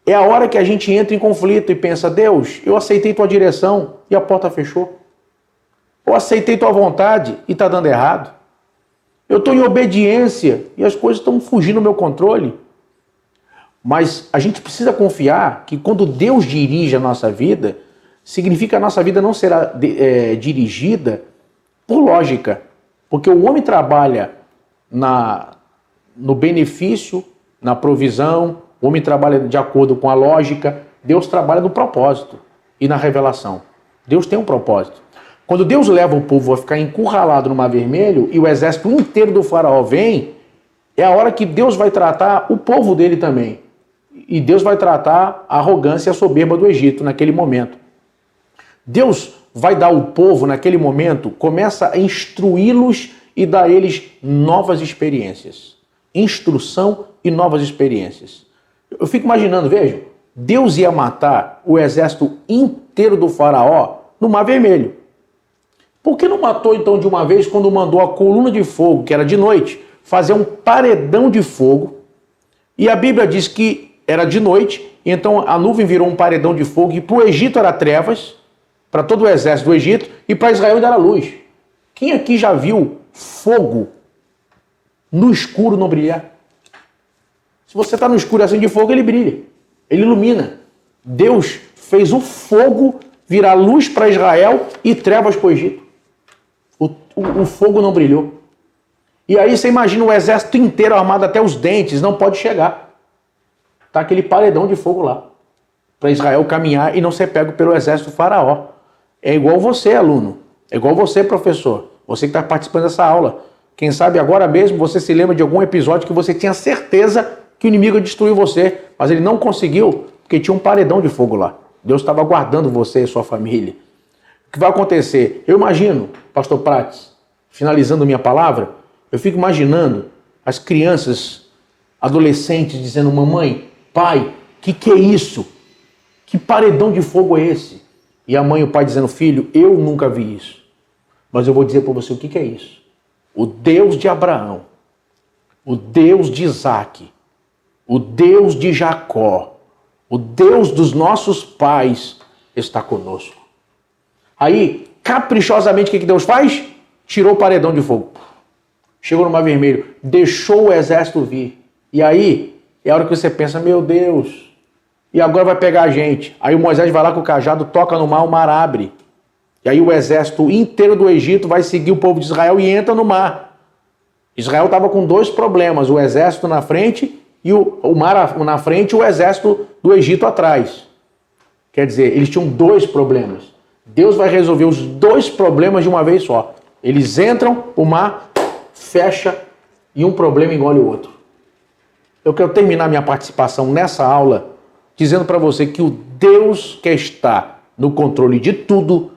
É a hora que a gente entra em conflito e pensa, Deus, eu aceitei tua direção e a porta fechou. Eu aceitei tua vontade e está dando errado. Eu estou em obediência e as coisas estão fugindo do meu controle. Mas a gente precisa confiar que quando Deus dirige a nossa vida, significa que a nossa vida não será dirigida por lógica. Porque o homem trabalha no benefício, na provisão, o homem trabalha de acordo com a lógica, Deus trabalha no propósito e na revelação. Deus tem um propósito. Quando Deus leva o povo a ficar encurralado no Mar Vermelho e o exército inteiro do faraó vem, é a hora que Deus vai tratar o povo dele também. E Deus vai tratar a arrogância e a soberba do Egito naquele momento. Deus vai dar ao povo naquele momento, começa a instruí-los e dar a eles novas experiências. Instrução e novas experiências. Eu fico imaginando, vejam, Deus ia matar o exército inteiro do faraó no Mar Vermelho. Por que não matou então de uma vez quando mandou a coluna de fogo, que era de noite, fazer um paredão de fogo? E a Bíblia diz que era de noite, então a nuvem virou um paredão de fogo e para o Egito era trevas, para todo o exército do Egito, e para Israel ainda era luz. Quem aqui já viu fogo no escuro não brilhar? Se você está no escuro assim de fogo, ele brilha, ele ilumina. Deus fez o fogo virar luz para Israel e trevas para o Egito. O fogo não brilhou. E aí você imagina o exército inteiro armado até os dentes, não pode chegar. Está aquele paredão de fogo lá, para Israel caminhar e não ser pego pelo exército do faraó. É igual você, aluno. É igual você, professor. Você que está participando dessa aula. Quem sabe agora mesmo você se lembra de algum episódio que você tinha certeza que o inimigo destruiu você, mas ele não conseguiu porque tinha um paredão de fogo lá. Deus estava guardando você e sua família. O que vai acontecer? Eu imagino, pastor Prates, finalizando minha palavra, eu fico imaginando as crianças, adolescentes dizendo: mamãe, pai, que é isso? Que paredão de fogo é esse? E a mãe e o pai dizendo: filho, eu nunca vi isso. Mas eu vou dizer para você o que é isso. O Deus de Abraão, o Deus de Isaac, o Deus de Jacó, o Deus dos nossos pais está conosco. Aí, caprichosamente, o que Deus faz? Tirou o paredão de fogo. Chegou no Mar Vermelho, deixou o exército vir. E aí, é a hora que você pensa: meu Deus, e agora vai pegar a gente. Aí o Moisés vai lá com o cajado, toca no mar, o mar abre. E aí o exército inteiro do Egito vai seguir o povo de Israel e entra no mar. Israel estava com dois problemas: o exército na frente e o mar na frente e o exército do Egito atrás. Quer dizer, eles tinham dois problemas. Deus vai resolver os dois problemas de uma vez só. Eles entram, o mar fecha e um problema engole o outro. Eu quero terminar minha participação nessa aula dizendo para você que o Deus que está no controle de tudo,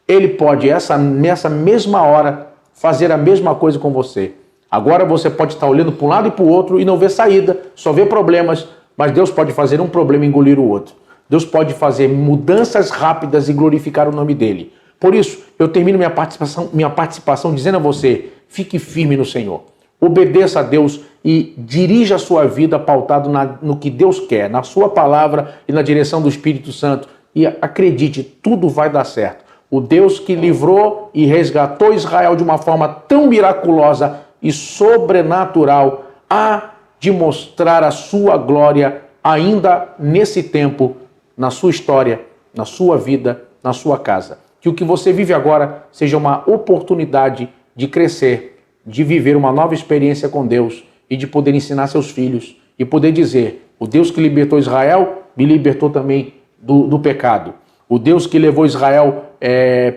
Ele pode, nessa mesma hora, fazer a mesma coisa com você. Agora você pode estar olhando para um lado e para o outro e não ver saída, só ver problemas, mas Deus pode fazer um problema engolir o outro. Deus pode fazer mudanças rápidas e glorificar o nome dEle. Por isso, eu termino minha participação dizendo a você: fique firme no Senhor. Obedeça a Deus e dirija a sua vida pautado no que Deus quer, na sua palavra e na direção do Espírito Santo. E acredite, tudo vai dar certo. O Deus que livrou e resgatou Israel de uma forma tão miraculosa e sobrenatural há de mostrar a sua glória ainda nesse tempo, na sua história, na sua vida, na sua casa. Que o que você vive agora seja uma oportunidade de crescer, de viver uma nova experiência com Deus e de poder ensinar seus filhos e poder dizer: o Deus que libertou Israel me libertou também do pecado. O Deus que levou Israel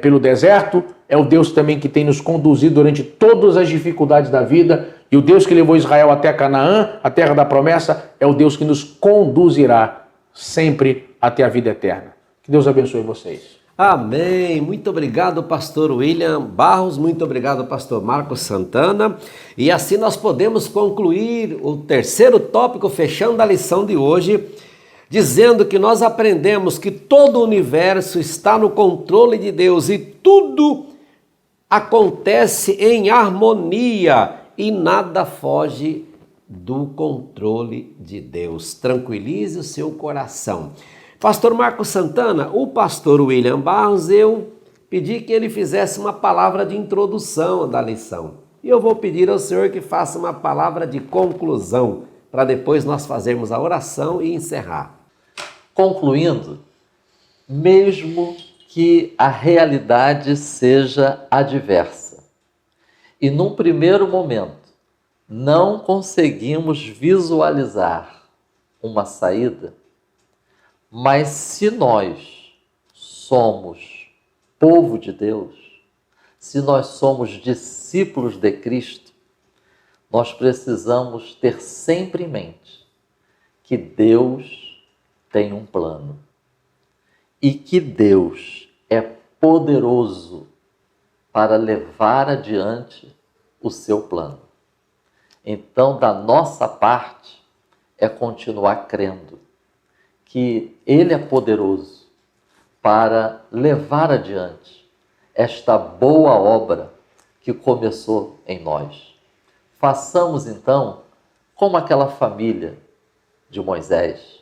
pelo deserto é o Deus também que tem nos conduzido durante todas as dificuldades da vida. E o Deus que levou Israel até Canaã, a terra da promessa, é o Deus que nos conduzirá sempre até a vida eterna. Que Deus abençoe vocês. Amém. Muito obrigado, pastor William Barros. Muito obrigado, pastor Marcos Santana. E assim nós podemos concluir o terceiro tópico, fechando a lição de hoje, dizendo que nós aprendemos que todo o universo está no controle de Deus e tudo acontece em harmonia e nada foge do controle de Deus. Tranquilize o seu coração. Pastor Marcos Santana, o pastor William Barros, eu pedi que ele fizesse uma palavra de introdução da lição. E eu vou pedir ao senhor que faça uma palavra de conclusão, para depois nós fazermos a oração e encerrar. Concluindo, mesmo que a realidade seja adversa e num primeiro momento não conseguimos visualizar uma saída, mas se nós somos povo de Deus, se nós somos discípulos de Cristo, nós precisamos ter sempre em mente que Deus tem um plano e que Deus é poderoso para levar adiante o seu plano. Então, da nossa parte, é continuar crendo que Ele é poderoso para levar adiante esta boa obra que começou em nós. Façamos então como aquela família de Moisés.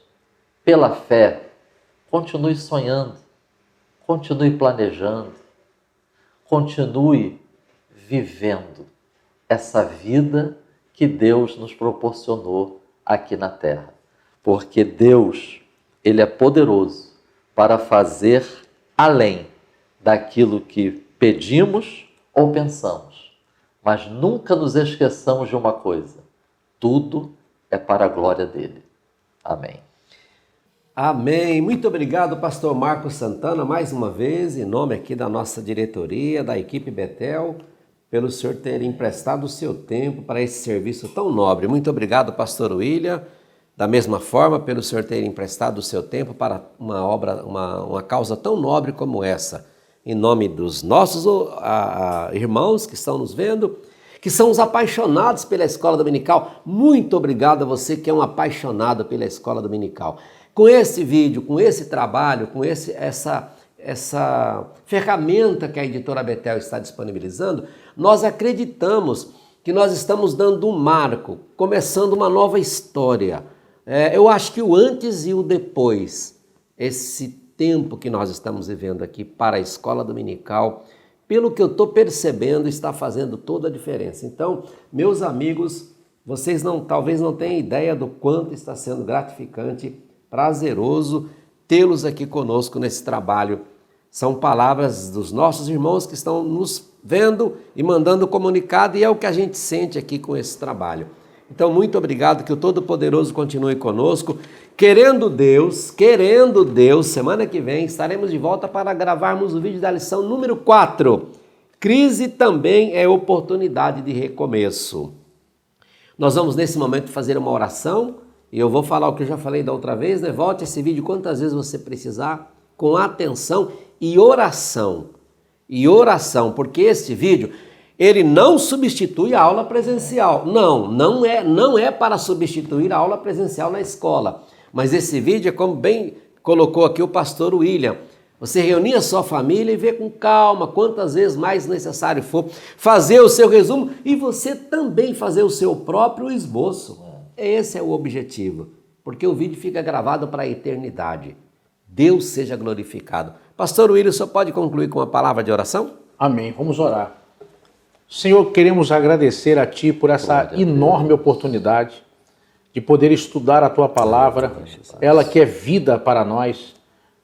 Pela fé, continue sonhando, continue planejando, continue vivendo essa vida que Deus nos proporcionou aqui na terra. Porque Deus, Ele é poderoso para fazer além daquilo que pedimos ou pensamos. Mas nunca nos esqueçamos de uma coisa: tudo é para a glória dele. Amém. Amém. Muito obrigado, pastor Marcos Santana, mais uma vez, em nome aqui da nossa diretoria, da equipe Betel, pelo senhor ter emprestado o seu tempo para esse serviço tão nobre. Muito obrigado, pastor William, da mesma forma, pelo senhor ter emprestado o seu tempo para uma obra, uma causa tão nobre como essa. Em nome dos nossos irmãos que estão nos vendo, que são os apaixonados pela escola dominical, muito obrigado a você que é um apaixonado pela escola dominical. Com esse vídeo, com esse trabalho, com essa ferramenta que a editora Betel está disponibilizando, nós acreditamos que nós estamos dando um marco, começando uma nova história. Eu acho que o antes e o depois, esse tempo que nós estamos vivendo aqui para a escola dominical, pelo que eu estou percebendo, está fazendo toda a diferença. Então, meus amigos, vocês talvez não tenham ideia do quanto está sendo gratificante, prazeroso tê-los aqui conosco nesse trabalho. São palavras dos nossos irmãos que estão nos vendo e mandando comunicado, e é o que a gente sente aqui com esse trabalho. Então, muito obrigado, que o Todo-Poderoso continue conosco. Querendo Deus, semana que vem estaremos de volta para gravarmos o vídeo da lição número 4. Crise também é oportunidade de recomeço. Nós vamos nesse momento fazer uma oração, e eu vou falar o que eu já falei da outra vez, né? Volte esse vídeo quantas vezes você precisar, com atenção e oração. Porque esse vídeo, ele não substitui a aula presencial. Não é para substituir a aula presencial na escola. Mas esse vídeo é como bem colocou aqui o pastor William. Você reunir a sua família e ver com calma, quantas vezes mais necessário for, fazer o seu resumo e você também fazer o seu próprio esboço. Esse é o objetivo, porque o vídeo fica gravado para a eternidade. Deus seja glorificado. Pastor William, só pode concluir com uma palavra de oração? Amém. Vamos orar. Senhor, queremos agradecer a Ti por essa enorme oportunidade de poder estudar a Tua palavra, ela que é vida para nós.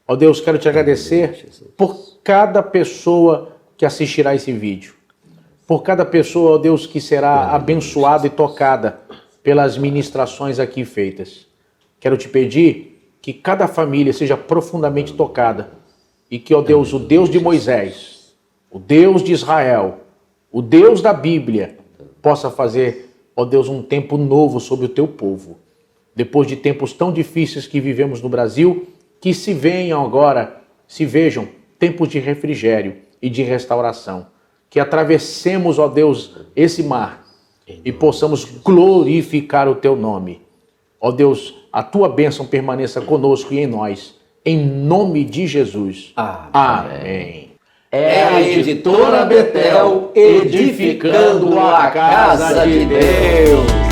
Ó Deus, quero Te agradecer por cada pessoa que assistirá esse vídeo, por cada pessoa, ó Deus, que será abençoada e tocada pelas ministrações aqui feitas. Quero Te pedir que cada família seja profundamente tocada e que, ó Deus, o Deus de Moisés, o Deus de Israel, o Deus da Bíblia, possa fazer, ó Deus, um tempo novo sobre o Teu povo. Depois de tempos tão difíceis que vivemos no Brasil, que se vejam tempos de refrigério e de restauração. Que atravessemos, ó Deus, esse mar e possamos glorificar o Teu nome. Ó Deus, a Tua bênção permaneça conosco e em nós. Em nome de Jesus. Amém. É a editora Betel edificando a casa de Deus.